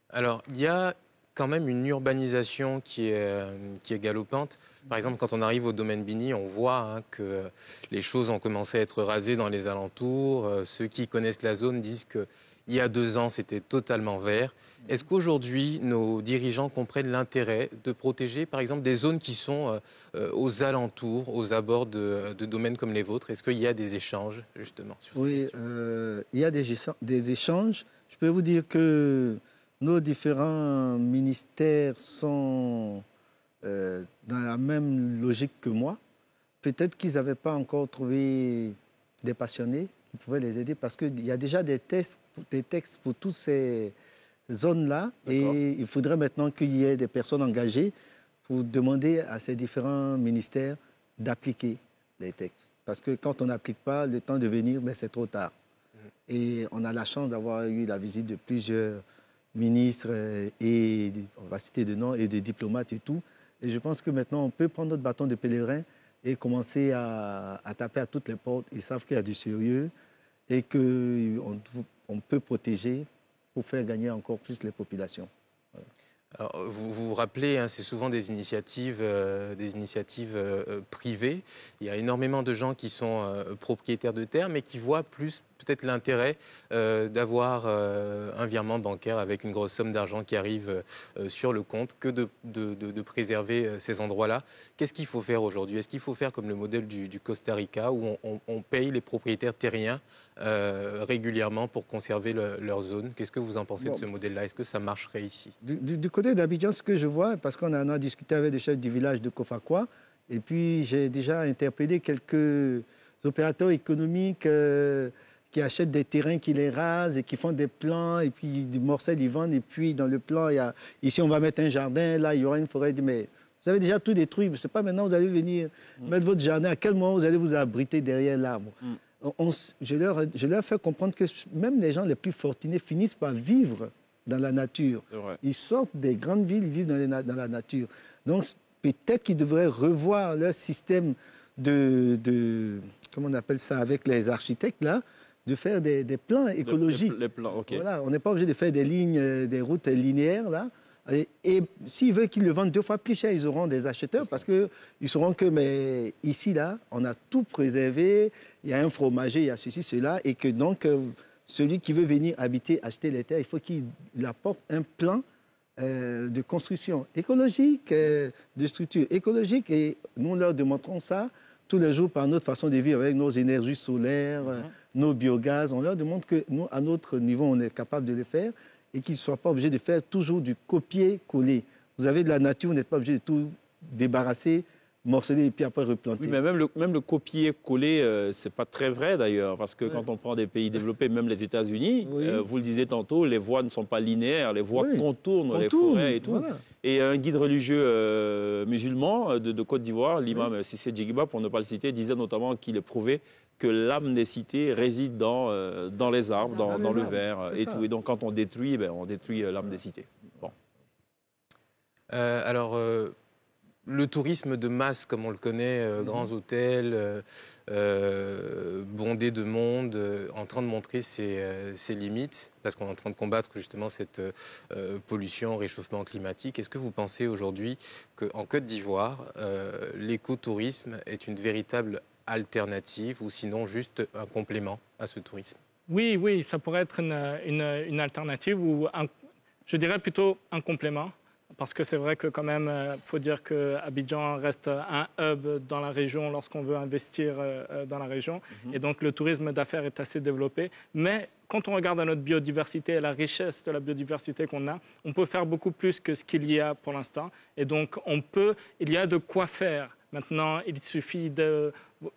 Alors, il y a quand même une urbanisation qui est galopante. Par exemple, quand on arrive au domaine Bini, on voit que les choses ont commencé à être rasées dans les alentours. Ceux qui connaissent la zone disent qu'il y a 2 ans, c'était totalement vert. Est-ce qu'aujourd'hui, nos dirigeants comprennent l'intérêt de protéger, par exemple, des zones qui sont aux alentours, aux abords de domaines comme les vôtres? Est-ce qu'il y a des échanges, justement, sur ces questions? Il y a des échanges. Je peux vous dire que nos différents ministères sont dans la même logique que moi. Peut-être qu'ils n'avaient pas encore trouvé des passionnés qui pouvaient les aider parce qu'il y a déjà des textes pour toutes ces zones-là. Et il faudrait maintenant qu'il y ait des personnes engagées pour demander à ces différents ministères d'appliquer les textes. Parce que quand on n'applique pas, le temps de venir, mais c'est trop tard. Et on a la chance d'avoir eu la visite de plusieurs ministres et, on va citer de noms, et des diplomates et tout. Et je pense que maintenant, on peut prendre notre bâton de pèlerin et commencer à taper à toutes les portes. Ils savent qu'il y a du sérieux et qu'on peut protéger pour faire gagner encore plus les populations. Voilà. Alors, vous vous rappelez, c'est souvent des initiatives privées. Il y a énormément de gens qui sont propriétaires de terres, mais qui voient plus peut-être l'intérêt d'avoir un virement bancaire avec une grosse somme d'argent qui arrive sur le compte que de préserver ces endroits-là. Qu'est-ce qu'il faut faire aujourd'hui? Est-ce qu'il faut faire comme le modèle du Costa Rica où on paye les propriétaires terriens régulièrement pour conserver leur zone. Qu'est-ce que vous en pensez de ce modèle-là? Est-ce que ça marcherait ici? Du côté d'Abidjan, ce que je vois, parce qu'on en a discuté avec des chefs du village de Kofakwa, et puis j'ai déjà interpellé quelques opérateurs économiques qui achètent des terrains, qui les rasent et qui font des plans, et puis du morcel, ils vendent, et puis dans le plan, ici on va mettre un jardin, là il y aura une forêt. Mais vous avez déjà tout détruit, c'est pas maintenant vous allez venir mettre votre jardin, à quel moment vous allez vous abriter derrière l'arbre. Je leur fais comprendre que même les gens les plus fortunés finissent par vivre dans la nature. Ils sortent des grandes villes, ils vivent dans la nature. Donc peut-être qu'ils devraient revoir leur système comment on appelle ça, avec les architectes là, de faire des plans écologiques. Les plans, ok. Voilà, on n'est pas obligé de faire des lignes, des routes linéaires là. Et s'ils veulent qu'ils le vendent 2 fois plus cher, ils auront des acheteurs parce qu'ils sauront que mais ici, là, on a tout préservé, il y a un fromager, il y a ceci, cela, et que donc, celui qui veut venir habiter, acheter les terres, il faut qu'il apporte un plan de construction écologique, de structure écologique, et nous leur démontrons ça tous les jours par notre façon de vivre avec nos énergies solaires, nos biogaz. On leur démontre que nous, à notre niveau, on est capable de le faire, et qu'ils ne soient pas obligés de faire toujours du copier-coller. Vous avez de la nature, vous n'êtes pas obligé de tout débarrasser, morceler et puis après replanter. Oui, mais même le copier-coller, ce n'est pas très vrai d'ailleurs, parce que quand on prend des pays développés, même les États-Unis, vous le disiez tantôt, les voies ne sont pas linéaires, les voies contournent les forêts et tout. Voilà. Et un guide religieux musulman de Côte d'Ivoire, l'imam Cissé Djigiba, pour ne pas le citer, disait notamment qu'il est prouvé que l'âme des cités réside dans les arbres, dans le verre et tout. Et donc quand on détruit, on détruit l'âme des cités. Bon. Le tourisme de masse, comme on le connaît, grands hôtels, bondés de monde, en train de montrer ses limites, parce qu'on est en train de combattre justement cette pollution, réchauffement climatique. Est-ce que vous pensez aujourd'hui qu'en Côte d'Ivoire, l'écotourisme est une véritable alternative ou sinon juste un complément à ce tourisme? Oui, ça pourrait être une alternative ou je dirais plutôt un complément. Parce que c'est vrai que quand même, il faut dire qu'Abidjan reste un hub dans la région lorsqu'on veut investir dans la région. Et donc le tourisme d'affaires est assez développé. Mais quand on regarde notre biodiversité et la richesse de la biodiversité qu'on a, on peut faire beaucoup plus que ce qu'il y a pour l'instant. Et donc il y a de quoi faire. Maintenant, il suffit de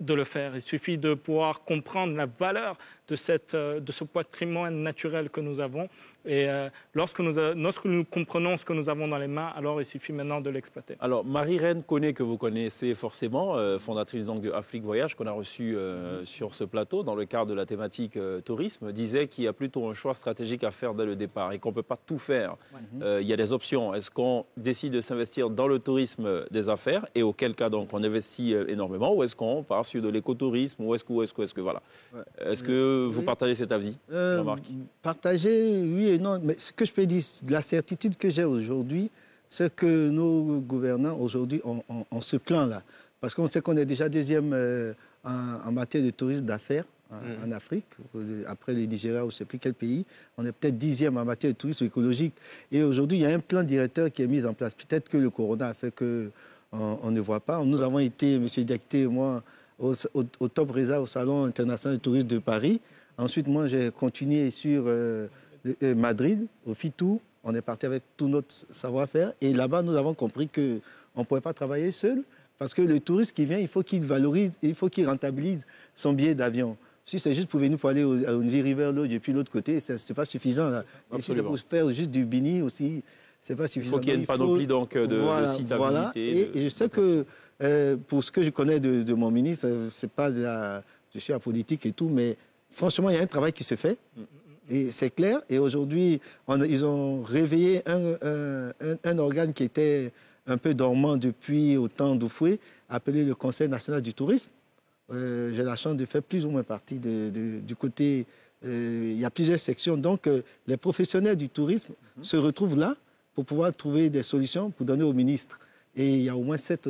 le faire. Il suffit de pouvoir comprendre la valeur de ce patrimoine naturel que nous avons. Et lorsque nous comprenons ce que nous avons dans les mains, alors il suffit maintenant de l'exploiter. Alors, Marie-Reine Koné, que vous connaissez forcément, fondatrice donc, de Afrique Voyage, qu'on a reçue sur ce plateau, dans le cadre de la thématique tourisme, disait qu'il y a plutôt un choix stratégique à faire dès le départ et qu'on ne peut pas tout faire. Il y a des options. Est-ce qu'on décide de s'investir dans le tourisme des affaires, et auquel cas donc on investit énormément, ou est-ce qu'on part sur de l'écotourisme, ou est-ce que voilà. Est-ce que vous partagez cet avis, Jean-Marc? Partager, oui et non. Mais ce que je peux dire, la certitude que j'ai aujourd'hui, c'est que nos gouvernants aujourd'hui ont ce plan-là. Parce qu'on sait qu'on est déjà deuxième en matière de tourisme d'affaires en Afrique, après le Nigeria ou je ne sais plus quel pays. On est peut-être 10e en matière de tourisme écologique. Et aujourd'hui, il y a un plan directeur qui est mis en place. Peut-être que le corona a fait qu'on ne voit pas. Nous avons été, M. Diakité et moi, au Top Reza, au Salon international de tourisme de Paris. Ensuite, moi, j'ai continué sur Madrid, au FITOU. On est parti avec tout notre savoir-faire. Et là-bas, nous avons compris qu'on ne pouvait pas travailler seul. Parce que le touriste qui vient, il faut qu'il valorise, il faut qu'il rentabilise son billet d'avion. Si c'est juste pour venir pour aller au Nzi River Lodge et puis l'autre côté, ce n'est pas suffisant. Là. Et si c'est pour faire juste du Bini aussi, ce n'est pas suffisant. Il faut qu'il y ait une panoplie donc, de sites à visiter. Et je sais que pour ce que je connais de mon ministre, c'est pas je suis apolitique et tout, mais franchement, il y a un travail qui se fait. Et c'est clair. Et aujourd'hui, ils ont réveillé un organe qui était un peu dormant depuis au temps d'Oufoué, appelé le Conseil national du tourisme. J'ai la chance de faire plus ou moins partie du côté... il y a plusieurs sections. Donc, les professionnels du tourisme se retrouvent là pour pouvoir trouver des solutions pour donner au ministre. Et il y a au moins 7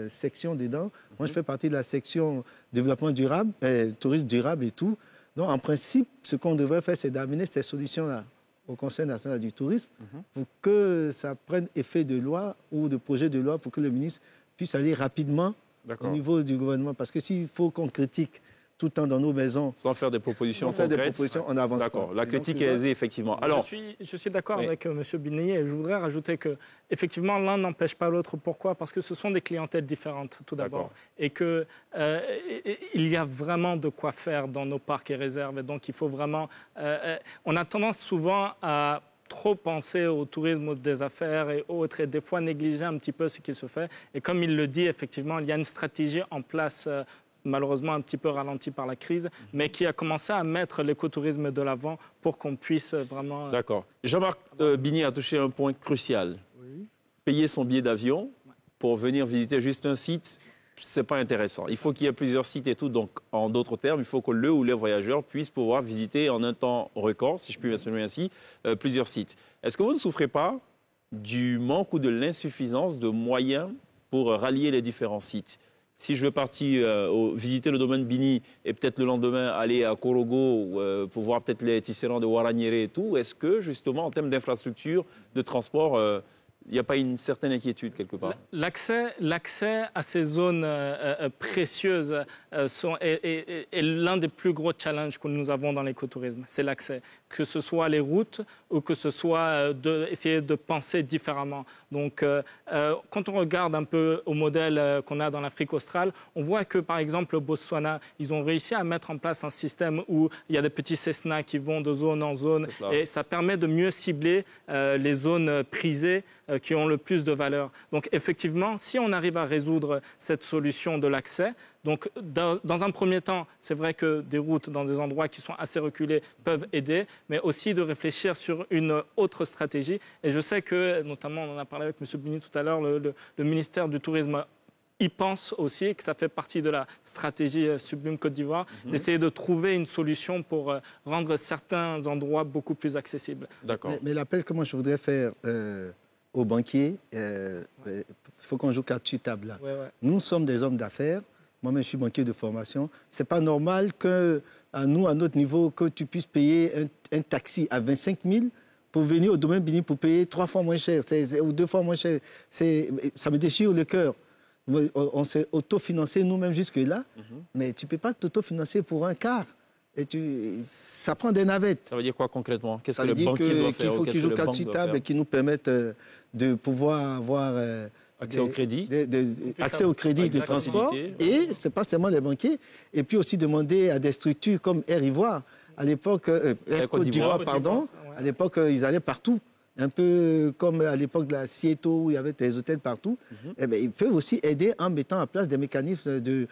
sections dedans. Moi, je fais partie de la section développement durable, tourisme durable et tout. Donc, en principe, ce qu'on devrait faire, c'est d'amener ces solutions-là au Conseil national du tourisme pour que ça prenne effet de loi ou de projet de loi pour que le ministre puisse aller rapidement au niveau du gouvernement. Parce que s'il faut qu'on critique tout le temps dans nos maisons. Sans faire des propositions Sans faire concrètes. des propositions, on avance. D'accord, la critique est aisée, effectivement. Alors, je suis d'accord oui. avec M. Bini et je voudrais rajouter que, effectivement, l'un n'empêche pas l'autre. Pourquoi? Parce que ce sont des clientèles différentes, tout d'abord. Et qu'il y a vraiment de quoi faire dans nos parcs et réserves. Et donc, il faut vraiment... on a tendance souvent à trop penser au tourisme des affaires et autres, et des fois négliger un petit peu ce qui se fait. Et comme il le dit, effectivement, il y a une stratégie en place, malheureusement un petit peu ralentie par la crise, mais qui a commencé à mettre l'écotourisme de l'avant pour qu'on puisse vraiment... D'accord. Jean-Marc Bini a touché un point crucial. Oui. Payer son billet d'avion pour venir visiter juste un site, c'est pas intéressant. Il faut qu'il y ait plusieurs sites et tout. Donc, en d'autres termes, il faut que le ou les voyageurs puissent pouvoir visiter en un temps record, si je puis m'exprimer ainsi, plusieurs sites. Est-ce que vous ne souffrez pas du manque ou de l'insuffisance de moyens pour rallier les différents sites? Si je veux partir visiter le domaine Bini et peut-être le lendemain aller à Korogo pour voir peut-être les tisserands de Waraniere et tout, est-ce que justement en termes d'infrastructure, de transport, il n'y a pas une certaine inquiétude quelque part? L'accès à ces zones précieuses est l'un des plus gros challenges que nous avons dans l'écotourisme. C'est l'accès. Que ce soit les routes ou que ce soit essayer de penser différemment. Donc, quand on regarde un peu au modèle qu'on a dans l'Afrique australe, on voit que, par exemple, au Botswana, ils ont réussi à mettre en place un système où il y a des petits Cessna qui vont de zone en zone. Et ça permet de mieux cibler les zones prisées qui ont le plus de valeur. Donc effectivement, si on arrive à résoudre cette solution de l'accès, donc dans un premier temps, c'est vrai que des routes dans des endroits qui sont assez reculés peuvent aider, mais aussi de réfléchir sur une autre stratégie. Et je sais que, notamment, on en a parlé avec M. Bini tout à l'heure, le ministère du Tourisme y pense aussi, que ça fait partie de la stratégie Sublime Côte d'Ivoire, d'essayer de trouver une solution pour rendre certains endroits beaucoup plus accessibles. D'accord. Mais l'appel que moi je voudrais faire aux banquiers, il faut qu'on joue carte sur table là. Ouais. Nous sommes des hommes d'affaires. Moi-même, je suis banquier de formation. C'est pas normal que, à nous, à notre niveau, que tu puisses payer un taxi à 25 000 pour venir au domaine Bini pour payer 3 fois moins cher ou 2 fois moins cher. Ça me déchire le cœur. On s'est autofinancé nous-mêmes jusque-là, mais tu ne peux pas t'autofinancer pour un quart. Et ça prend des navettes. Ça veut dire quoi concrètement? Qu'est-ce Ça que veut le dire banquier doit faire? qu'il faut qu'ils jouent carte sur table et qu'ils nous permettent de pouvoir avoir accès au crédit, accès au crédit de transport. Et ce n'est pas seulement les banquiers. Et puis aussi demander à des structures comme Air Ivoire, à l'époque, Air Côte d'Ivoire, pardon, à l'époque, ils allaient partout. Un peu comme à l'époque de la Cieto, où il y avait des hôtels partout. Eh bien, ils peuvent aussi aider en mettant en place des mécanismes de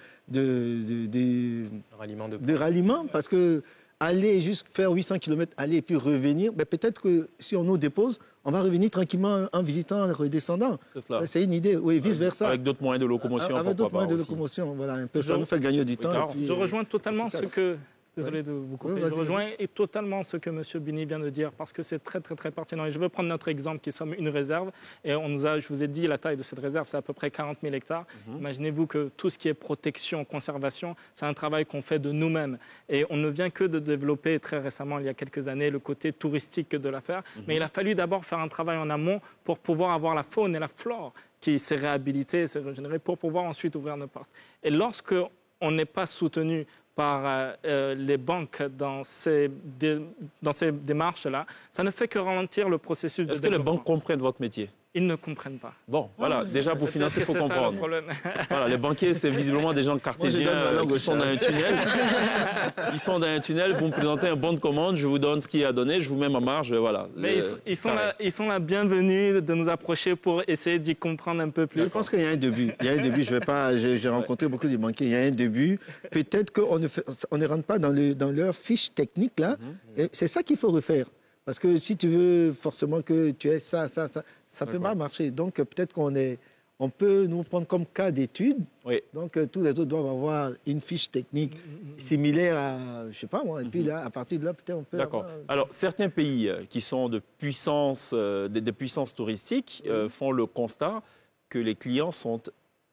ralliement, parce que aller juste faire 800 km, aller et puis revenir, ben peut-être que si on nous dépose, on va revenir tranquillement en visitant, en redescendant. Ça, c'est une idée. Oui, vice-versa. Avec d'autres moyens de locomotion. Avec d'autres moyens de locomotion, voilà, un peu. Ça nous fait gagner du temps. Je rejoins totalement ce que... Désolé de vous couper. Je rejoins totalement ce que M. Bini vient de dire parce que c'est très, très, très pertinent. Et je veux prendre notre exemple qui sommes une réserve. Et je vous ai dit, la taille de cette réserve, c'est à peu près 40 000 hectares. Imaginez-vous que tout ce qui est protection, conservation, c'est un travail qu'on fait de nous-mêmes. Et on ne vient que de développer très récemment, il y a quelques années, le côté touristique de l'affaire. Mais il a fallu d'abord faire un travail en amont pour pouvoir avoir la faune et la flore qui s'est réhabilitée, s'est régénérée, pour pouvoir ensuite ouvrir nos portes. Et lorsque on n'est pas soutenu par les banques dans ces démarches-là, ça ne fait que ralentir le processus de développement. Est-ce que les banques comprennent votre métier? Ils ne comprennent pas. Bon, voilà, déjà pour financer, il faut comprendre. Voilà, les banquiers, c'est visiblement des gens cartésiens qui sont dans un tunnel. Ils sont dans un tunnel, vous me présentez un bon de commande, je vous donne ce qu'il y a à donner, je vous mets ma marge, voilà. Mais ils sont la bienvenue de nous approcher pour essayer d'y comprendre un peu plus. Je pense qu'il y a un début. Il y a un début, j'ai rencontré beaucoup de banquiers, il y a un début. Peut-être qu'on ne rentre pas dans leur fiche technique, là. C'est ça qu'il faut refaire. Parce que si tu veux forcément que tu aies ça ne peut pas marcher. Donc peut-être on peut nous prendre comme cas d'étude. Oui. Donc tous les autres doivent avoir une fiche technique similaire à, je ne sais pas moi. Et puis là, à partir de là, peut-être on peut. D'accord. Alors certains pays qui sont des puissances touristiques font le constat que les clients sont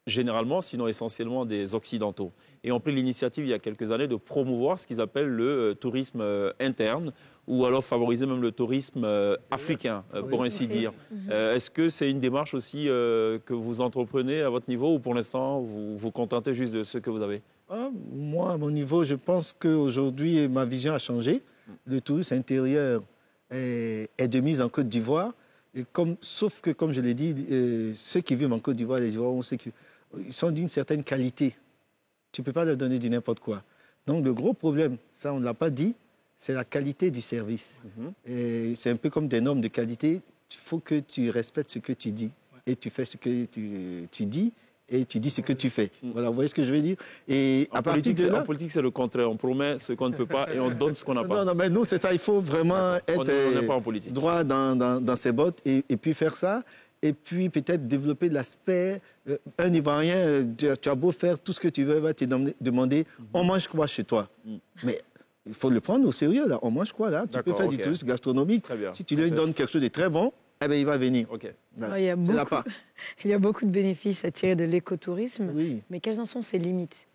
généralement, sinon essentiellement, des Occidentaux. Et ont pris l'initiative il y a quelques années de promouvoir ce qu'ils appellent le tourisme interne, ou alors favoriser même le tourisme africain, pour ainsi dire. Est-ce que c'est une démarche aussi que vous entreprenez à votre niveau, ou pour l'instant vous vous contentez juste de ce que vous avez? Moi, à mon niveau, je pense qu'aujourd'hui, ma vision a changé. Le tourisme intérieur est de mise en Côte d'Ivoire. Sauf que, comme je l'ai dit, ceux qui vivent en Côte d'Ivoire, les Ivoiriens, ils sont d'une certaine qualité. Tu ne peux pas leur donner du n'importe quoi. Donc, le gros problème, ça, on ne l'a pas dit, c'est la qualité du service. Et c'est un peu comme des normes de qualité. Il faut que tu respectes ce que tu dis et tu fais ce que tu dis. Et tu dis ce que tu fais. Voilà, vous voyez ce que je veux dire? Et en politique, c'est le contraire. On promet ce qu'on ne peut pas et on donne ce qu'on n'a pas. Non, mais nous, c'est ça. Il faut vraiment être droit dans ses bottes et puis faire ça. Et puis peut-être développer l'aspect. Un Ivoirien, tu as beau faire tout ce que tu veux, va te demander on mange quoi chez toi? Mais il faut le prendre au sérieux, là. On mange quoi, là? Tu peux faire du tourisme gastronomique. Si tu lui donnes quelque chose de très bon, eh bien, il va venir. Voilà. Il y a beaucoup de bénéfices à tirer de l'écotourisme, mais quelles en sont ses limites?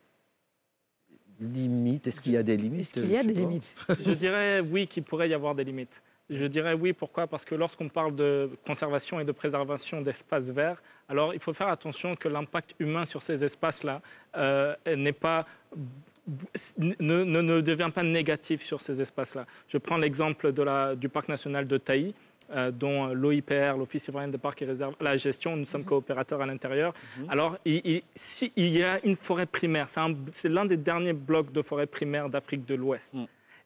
Limites? Est-ce qu'il y a des limites? Est-ce qu'il y a des limites? Je dirais oui qu'il pourrait y avoir des limites. Je dirais oui, pourquoi? Parce que lorsqu'on parle de conservation et de préservation d'espaces verts, alors il faut faire attention que l'impact humain sur ces espaces-là ne devient pas négatif sur ces espaces-là. Je prends l'exemple du parc national de Taï, dont l'OIPR, l'Office ivoirien des parcs et réserves, la gestion, nous sommes coopérateurs à l'intérieur. Alors, s'il y a une forêt primaire, c'est l'un des derniers blocs de forêt primaire d'Afrique de l'Ouest.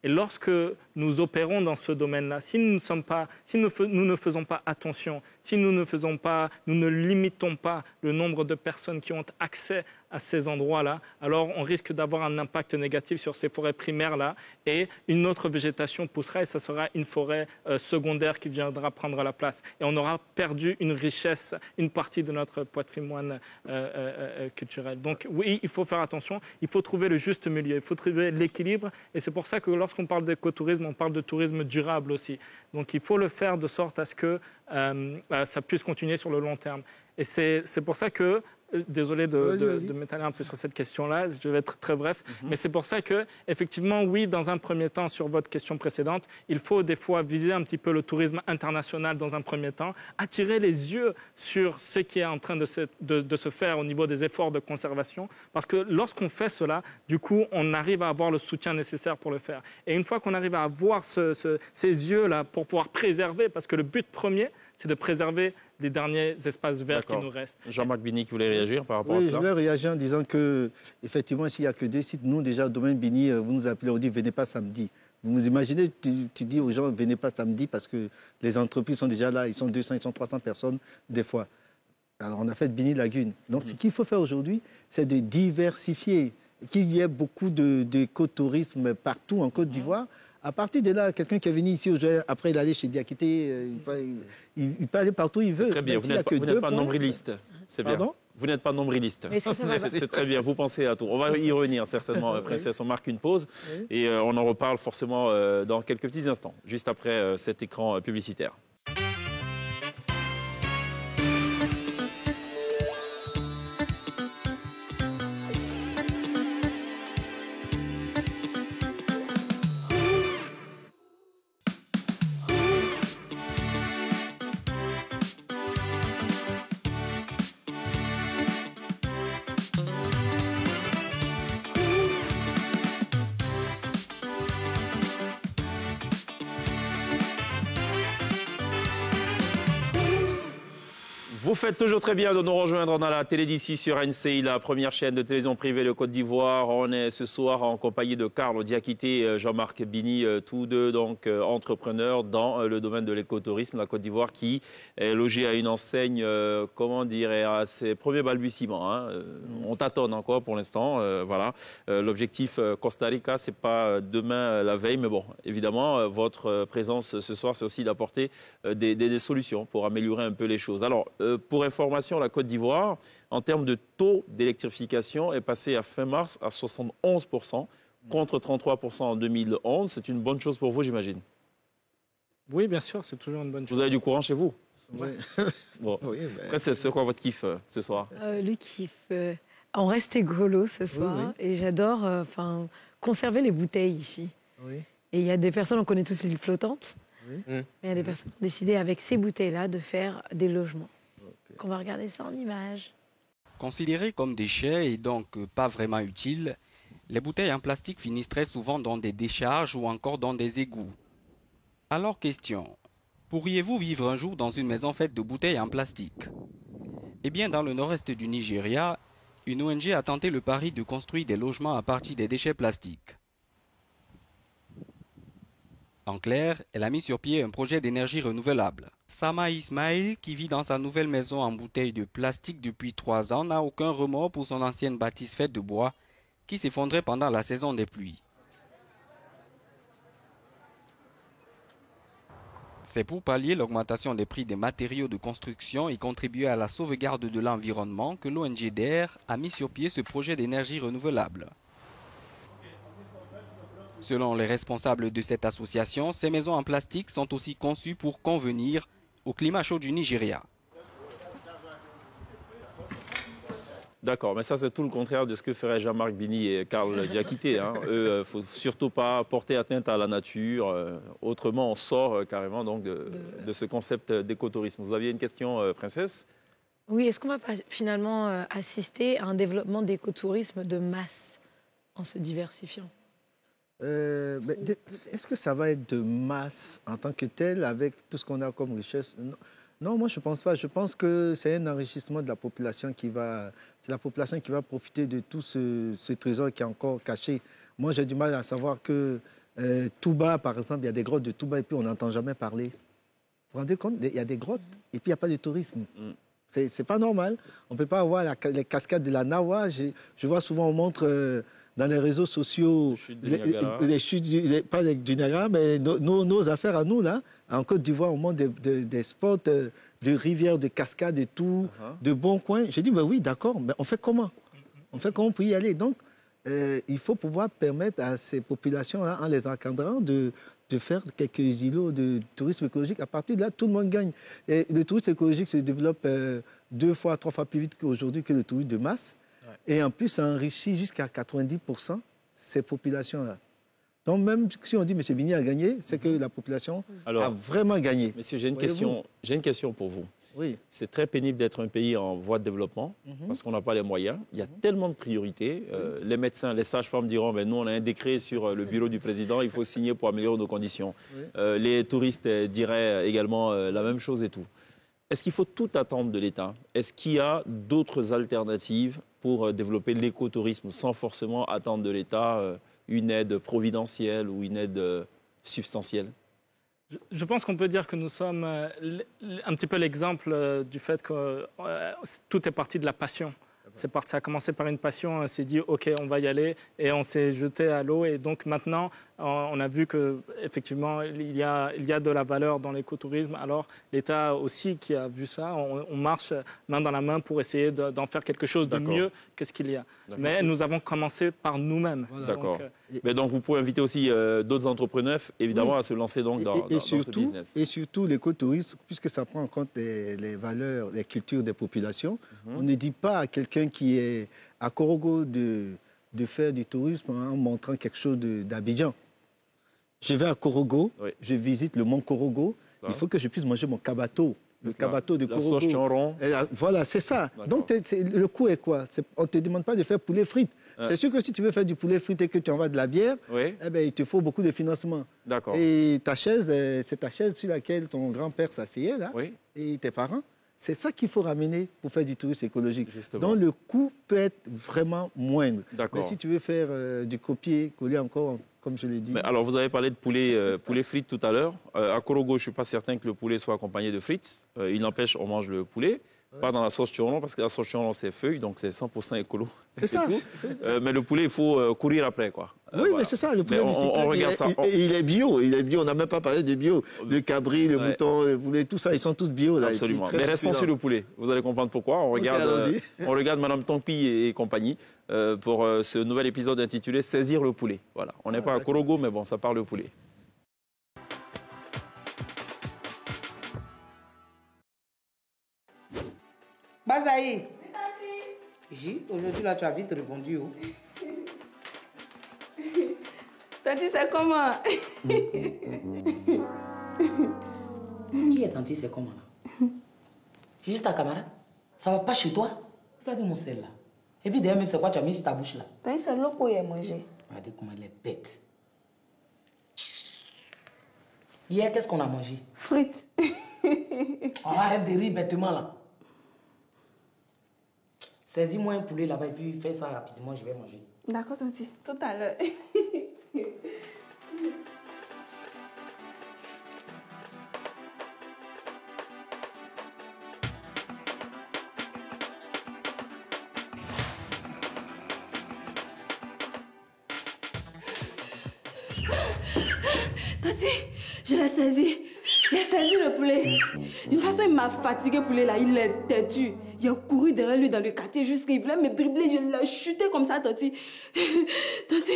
Et lorsque nous opérons dans ce domaine-là, si nous ne faisons pas attention, si nous ne limitons pas le nombre de personnes qui ont accès à ces endroits-là, alors on risque d'avoir un impact négatif sur ces forêts primaires-là et une autre végétation poussera et ça sera une forêt secondaire qui viendra prendre la place. Et on aura perdu une richesse, une partie de notre patrimoine culturel. Donc oui, il faut faire attention, il faut trouver le juste milieu, il faut trouver l'équilibre et c'est pour ça que lorsqu'on parle d'écotourisme, on parle de tourisme durable aussi. Donc il faut le faire de sorte à ce que ça puisse continuer sur le long terme. Et c'est pour ça que désolé de m'étaler un peu sur cette question-là, je vais être très bref, mais c'est pour ça que, effectivement, oui, dans un premier temps, sur votre question précédente, il faut des fois viser un petit peu le tourisme international dans un premier temps, attirer les yeux sur ce qui est en train de se faire au niveau des efforts de conservation, parce que lorsqu'on fait cela, du coup, on arrive à avoir le soutien nécessaire pour le faire. Et une fois qu'on arrive à avoir ces yeux-là pour pouvoir préserver, parce que le but premier, c'est de préserver les derniers espaces verts qui nous restent. Jean-Marc Bini, qui voulait réagir par rapport à cela? Je voulais réagir en disant que, effectivement, s'il n'y a que 2 sites, nous, déjà, au domaine Bini, vous nous appelez, on dit venez pas samedi. Vous vous imaginez, tu dis aux gens venez pas samedi parce que les entreprises sont déjà là, ils sont 200, ils sont 300 personnes des fois. Alors, on a fait Bini Lagune. Donc, ce qu'il faut faire aujourd'hui, c'est de diversifier, qu'il y ait beaucoup d'écotourisme partout en Côte d'Ivoire. À partir de là, quelqu'un qui est venu ici, après il allait chez Diakité, il peut aller partout où il veut. C'est très bien, vous n'êtes pas nombriliste. C'est bien. Pardon? Vous n'êtes pas nombriliste. C'est très bien, vous pensez à tout. On va y revenir certainement, Princesse. On marque une pause et on en reparle forcément dans quelques petits instants, juste après cet écran publicitaire. Vous faites toujours très bien de nous rejoindre dans la télé d'ici sur NCI, la première chaîne de télévision privée de Côte d'Ivoire. On est ce soir en compagnie de Carlo Diakité et Jean-Marc Bini, tous deux donc entrepreneurs dans le domaine de l'écotourisme, la Côte d'Ivoire qui est logée à une enseigne, comment dire, à ses premiers balbutiements. On tâtonne encore pour l'instant. Voilà. L'objectif Costa Rica, c'est pas demain la veille, mais bon, évidemment, votre présence ce soir, c'est aussi d'apporter des solutions pour améliorer un peu les choses. Alors, pour information, la Côte d'Ivoire, en termes de taux d'électrification, est passée à fin mars à 71%, contre 33% en 2011. C'est une bonne chose pour vous, j'imagine? Oui, bien sûr, c'est toujours une bonne chose. Vous avez du courant chez vous? Oui. Bon. Oui, après, c'est quoi votre kiff ce soir? Le kiff, on reste écolo ce soir et j'adore conserver les bouteilles ici. Oui. Et il y a des personnes, on connaît tous l'île flottante, mais il y a des personnes qui ont décidé avec ces bouteilles-là de faire des logements. On va regarder ça en images. Considérés comme déchets et donc pas vraiment utiles, Les bouteilles en plastique finissent très souvent dans des décharges ou encore dans des égouts. Alors question, pourriez-vous vivre un jour dans une maison faite de bouteilles en plastique? Eh bien, dans le nord-est du Nigeria, une ONG a tenté le pari de construire des logements à partir des déchets plastiques. En clair, elle a mis sur pied un projet d'énergie renouvelable. Sama Ismail, qui vit dans sa nouvelle maison en bouteilles de plastique depuis 3 ans, n'a aucun remords pour son ancienne bâtisse faite de bois qui s'effondrait pendant la saison des pluies. C'est pour pallier l'augmentation des prix des matériaux de construction et contribuer à la sauvegarde de l'environnement que l'ONG DER a mis sur pied ce projet d'énergie renouvelable. Selon les responsables de cette association, ces maisons en plastique sont aussi conçues pour convenir au climat chaud du Nigeria. D'accord, mais ça c'est tout le contraire de ce que feraient Jean-Marc Bini et Karl Diakité. Eux, il ne faut surtout pas porter atteinte à la nature. Autrement, on sort carrément donc, de ce concept d'écotourisme. Vous aviez une question, Princesse? Oui, est-ce qu'on va pas finalement assister à un développement d'écotourisme de masse en se diversifiant? Est-ce que ça va être de masse en tant que tel avec tout ce qu'on a comme richesse? Non, moi je ne pense pas. Je pense que c'est un enrichissement de la population c'est la population qui va profiter de tout ce trésor qui est encore caché. Moi j'ai du mal à savoir que Touba, par exemple, il y a des grottes de Touba et puis on n'entend jamais parler. Vous vous rendez compte? Il y a des grottes et puis il n'y a pas de tourisme. C'est pas normal. On ne peut pas avoir les cascades de la Nawa. Je vois souvent, on montre dans les réseaux sociaux les chutes, pas du Niagara, mais nos affaires à nous, là. En Côte d'Ivoire, on montre des spots de rivières, de cascades et tout, de bons coins. J'ai dit, ben oui, d'accord, mais on fait comment? On fait comment pour y aller? Donc, il faut pouvoir permettre à ces populations-là, en les encadrant, de faire quelques îlots de tourisme écologique. À partir de là, tout le monde gagne. Et le tourisme écologique se développe 2 fois, 3 fois plus vite qu'aujourd'hui que le tourisme de masse. Ouais. Et en plus, ça enrichit jusqu'à 90% ces populations-là. Donc même si on dit M. Bini a gagné, c'est que la population a vraiment gagné. Monsieur, j'ai une question pour vous. Oui. C'est très pénible d'être un pays en voie de développement parce qu'on n'a pas les moyens. Il y a tellement de priorités. Les médecins, les sages-femmes diront ben, nous, on a un décret sur le bureau du président, il faut signer pour améliorer nos conditions. Oui. Les touristes diraient également la même chose et tout. Est-ce qu'il faut tout attendre de l'État? Est-ce qu'il y a d'autres alternatives pour développer l'écotourisme sans forcément attendre de l'État une aide providentielle ou une aide substantielle? Je pense qu'on peut dire que nous sommes un petit peu l'exemple du fait que tout est parti de la passion. Ça a commencé par une passion, on s'est dit OK, on va y aller et on s'est jeté à l'eau. Et donc maintenant, on a vu qu'effectivement, il y a de la valeur dans l'écotourisme. Alors l'État aussi qui a vu ça, on marche main dans la main pour essayer d'en faire quelque chose de mieux que ce qu'il y a. Mais nous avons commencé par nous-mêmes. Voilà. D'accord. Donc vous pouvez inviter aussi d'autres entrepreneurs, évidemment, à se lancer donc dans ce business. Et surtout l'écotourisme, puisque ça prend en compte les valeurs, les cultures des populations. On ne dit pas à quelqu'un qui est à Korogo de faire du tourisme en montrant quelque chose d'Abidjan. Je vais à Korogo, je visite le mont Korogo, il faut que je puisse manger mon kabato. Le kabato de Korogo. La sauce chonron. Voilà, c'est ça. Donc, le coût est quoi? On ne te demande pas de faire poulet frites. C'est sûr que si tu veux faire du poulet frites et que tu en vas de la bière, eh ben, il te faut beaucoup de financement. D'accord. Et ta chaise, c'est ta chaise sur laquelle ton grand-père s'asseyait, là, et tes parents. C'est ça qu'il faut ramener pour faire du tourisme écologique. Justement. Donc, le coût peut être vraiment moindre. D'accord. Mais si tu veux faire du copier-coller encore, comme je l'ai dit... Mais alors, vous avez parlé de poulet frites tout à l'heure. À Korogo, je ne suis pas certain que le poulet soit accompagné de frites. Il n'empêche, on mange le poulet. Pas dans la sauce chorlon, parce que la sauce chorlon, c'est feuille, donc c'est 100% écolo. C'est ça. Mais le poulet, il faut courir après, quoi. Oui, voilà. Mais c'est ça, le poulet bicyclette, il est bio. On n'a même pas parlé de bio. Le cabri, le mouton, le poulet, tout ça, ils sont tous bio. Là, absolument. Mais restons sur le poulet. Vous allez comprendre pourquoi. On regarde Madame Tompi et compagnie pour ce nouvel épisode intitulé « Saisir le poulet ». Voilà. On n'est pas à Korogo, mais bon, ça parle de poulet. Bazaï. Oui, aujourd'hui, là, tu as vite répondu. Oh. Tanti, c'est comment? Qui est Tanti, c'est comment là? Je suis juste ta camarade. Ça va pas chez toi? Regardez mon sel là. Et puis d'ailleurs, même c'est quoi tu as mis sur ta bouche là? C'est l'eau pour y manger. Regardez comment elle est bête. Hier, qu'est-ce qu'on a mangé? Frites. Arrête de rire bêtement là. Saisis-moi un poulet là-bas et puis fais ça rapidement, je vais manger. D'accord, Tanti. Tout à l'heure. Tanti, je l'ai saisi. Il a saisi le poulet. D'une façon, il m'a fatigué, le poulet là. Il est têtu. Il a couru derrière lui dans le quartier jusqu'à il voulait me dribbler. Je l'ai chuté comme ça, Tanti. Tanti,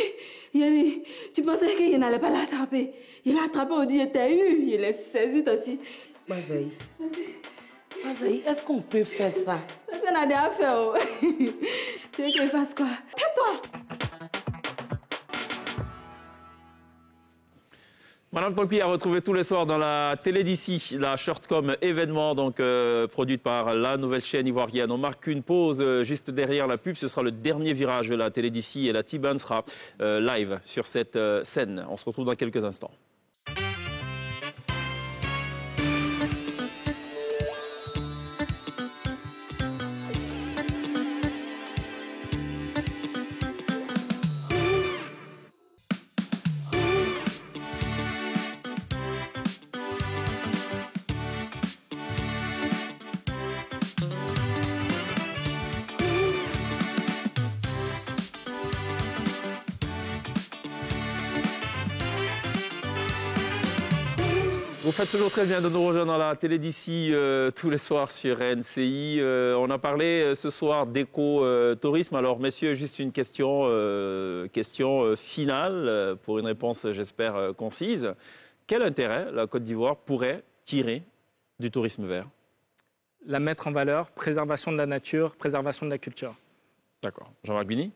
tu pensais qu'il n'allait pas l'attraper. Il l'a attrapé, on dit, il était eu. Il l'a saisi, Tanti. Bazaï, est-ce qu'on peut faire ça? Ça n'a rien à faire. Oh. Tu veux qu'il fasse quoi? Tais-toi. Madame Tanguy a retrouvé tous les soirs dans la télé d'ici, la Shortcom événement, donc produite par la nouvelle chaîne ivoirienne. On marque une pause juste derrière la pub. Ce sera le dernier virage de la télé d'ici et la T-Band sera live sur cette scène. On se retrouve dans quelques instants. Vous faites toujours très bien de nous rejoindre dans la télé d'ici tous les soirs sur NCI. On a parlé ce soir d'éco-tourisme. Alors messieurs, juste une question finale pour une réponse, j'espère, concise. Quel intérêt la Côte d'Ivoire pourrait tirer du tourisme vert? La mettre en valeur, préservation de la nature, préservation de la culture. D'accord. Jean-Marc Bini?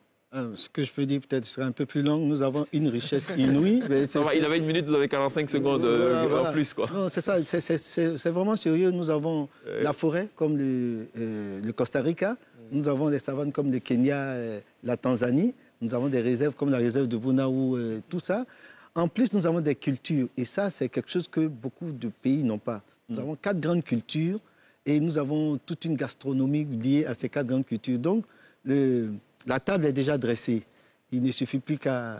Ce que je peux dire peut-être serait un peu plus long. Nous avons une richesse inouïe. Il avait une minute, vous avez 45 secondes en plus, quoi. Non, c'est ça, c'est vraiment sérieux. Nous avons la forêt comme le Costa Rica. Nous avons des savanes comme le Kenya, la Tanzanie. Nous avons des réserves comme la réserve de Bunaou, tout ça. En plus, nous avons des cultures. Et ça, c'est quelque chose que beaucoup de pays n'ont pas. Nous avons 4 grandes cultures et nous avons toute une gastronomie liée à ces 4 grandes cultures. Donc, la table est déjà dressée. Il ne suffit plus qu'à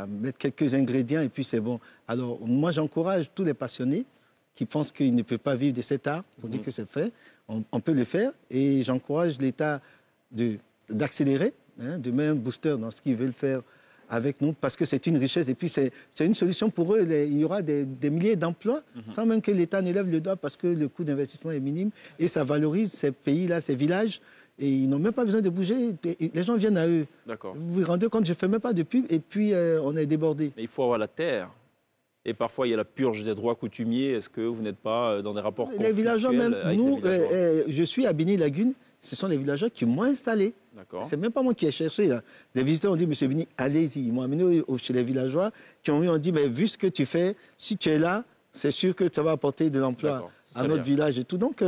mettre quelques ingrédients et puis c'est bon. Alors, moi, j'encourage tous les passionnés qui pensent qu'ils ne peuvent pas vivre de cet art, pour dire que c'est fait. On peut le faire et j'encourage l'État d'accélérer, de mettre un booster dans ce qu'ils veulent faire avec nous parce que c'est une richesse et puis c'est une solution pour eux. Il y aura des milliers d'emplois sans même que l'État ne lève le doigt parce que le coût d'investissement est minime et ça valorise ces pays-là, ces villages. Et ils n'ont même pas besoin de bouger. Les gens viennent à eux. D'accord. Vous vous rendez compte, je ne fais même pas de pub et puis on est débordé. Mais il faut avoir la terre. Et parfois, il y a la purge des droits coutumiers. Est-ce que vous n'êtes pas dans des rapports conflictuels? Les villageois, même nous, je suis à Bini Lagune. Ce sont les villageois qui m'ont installé. Ce n'est même pas moi qui ai cherché. Là. Les visiteurs ont dit, monsieur Bini, allez-y. Ils m'ont amené chez les villageois qui ont dit, mais vu ce que tu fais, si tu es là, c'est sûr que ça va apporter de l'emploi à notre village et tout. Donc,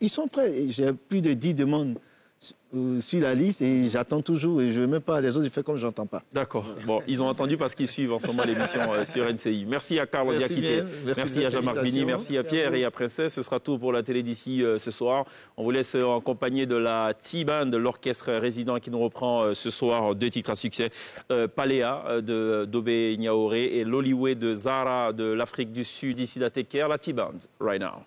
ils sont prêts. J'ai plus de 10 demandes sur la liste et j'attends toujours et je ne veux même pas les autres, je fais comme je n'entends pas. D'accord. Bon, ils ont entendu parce qu'ils suivent en ce moment l'émission sur NCI. Merci à Carlo Diakité, merci à Jean-Marc Bini, merci à Pierre et à Princesse. Ce sera tout pour la télé d'ici ce soir. On vous laisse en compagnie de la T-Band, l'orchestre résident qui nous reprend ce soir 2 titres à succès. Paléa de Dobé Niaoré et l'Oliwe de Zara de l'Afrique du Sud, ici à Teker. La T-Band, right now.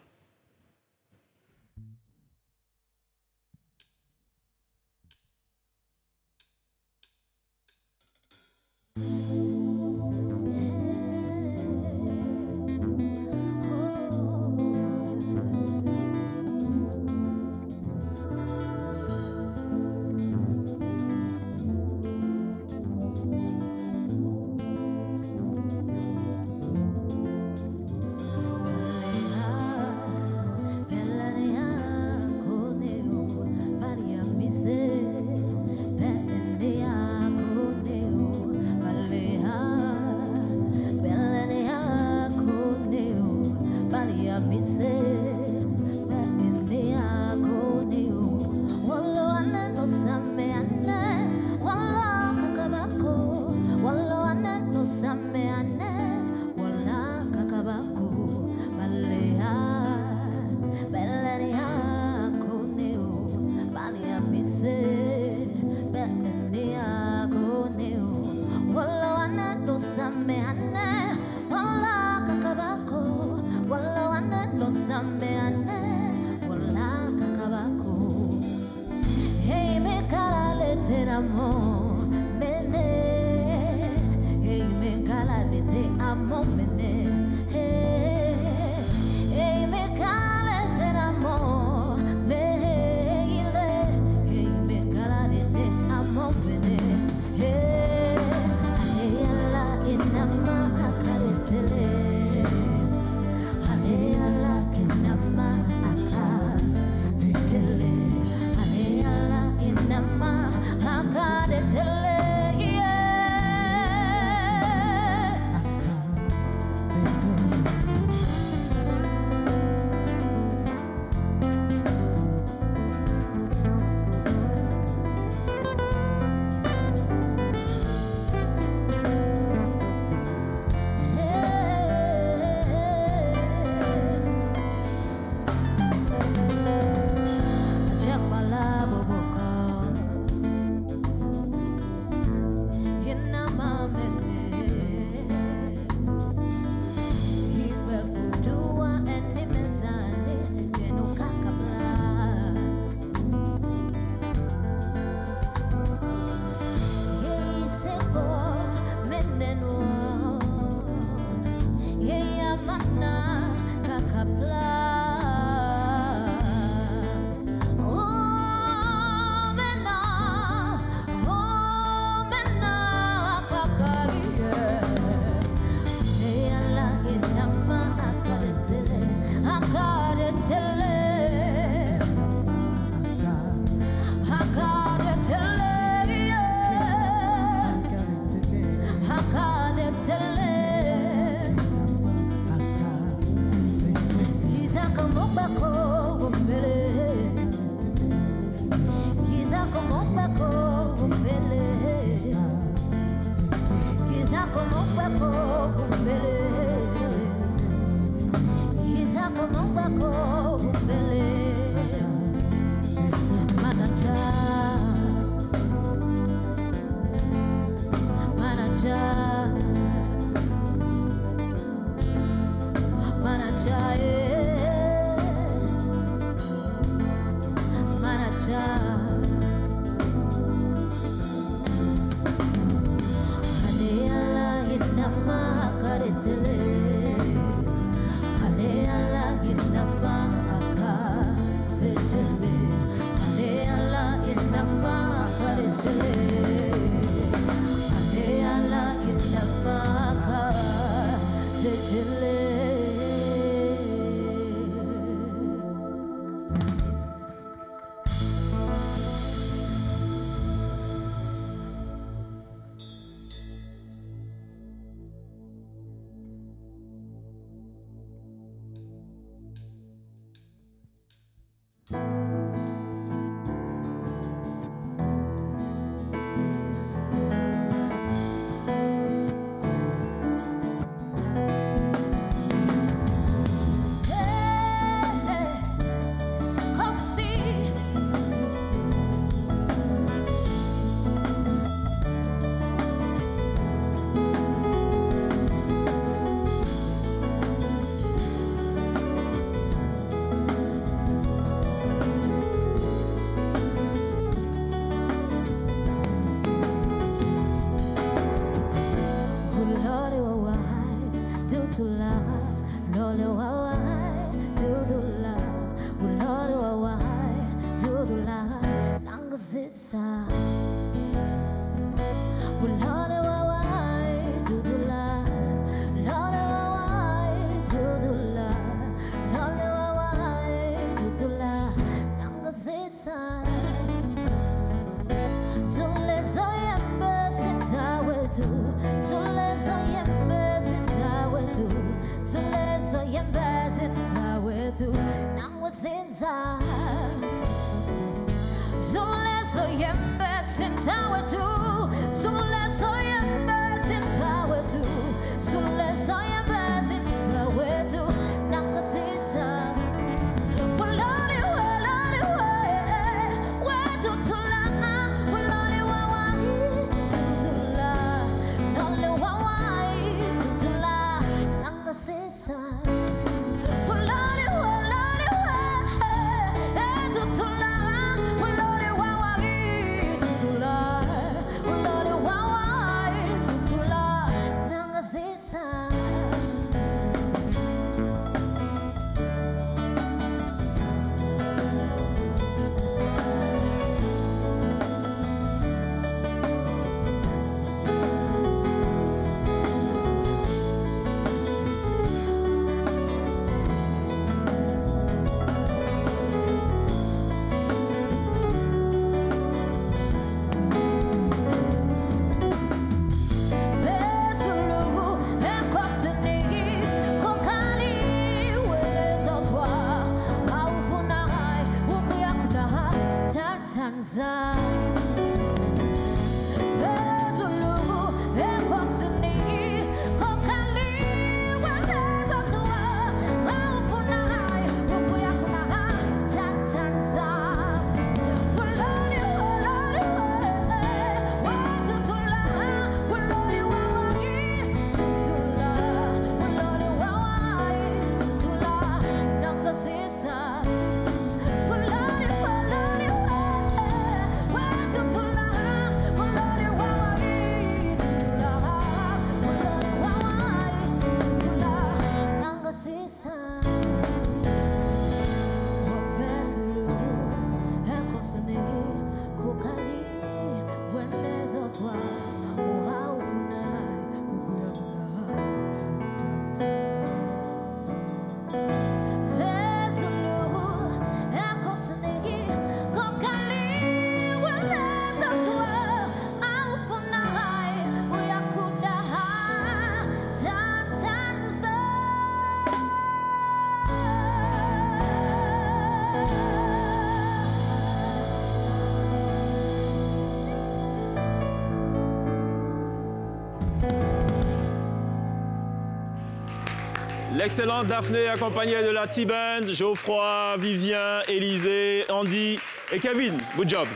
L'excellente Daphné accompagnée de la T-Band, Geoffroy, Vivien, Élisée, Andy et Kevin. Good job.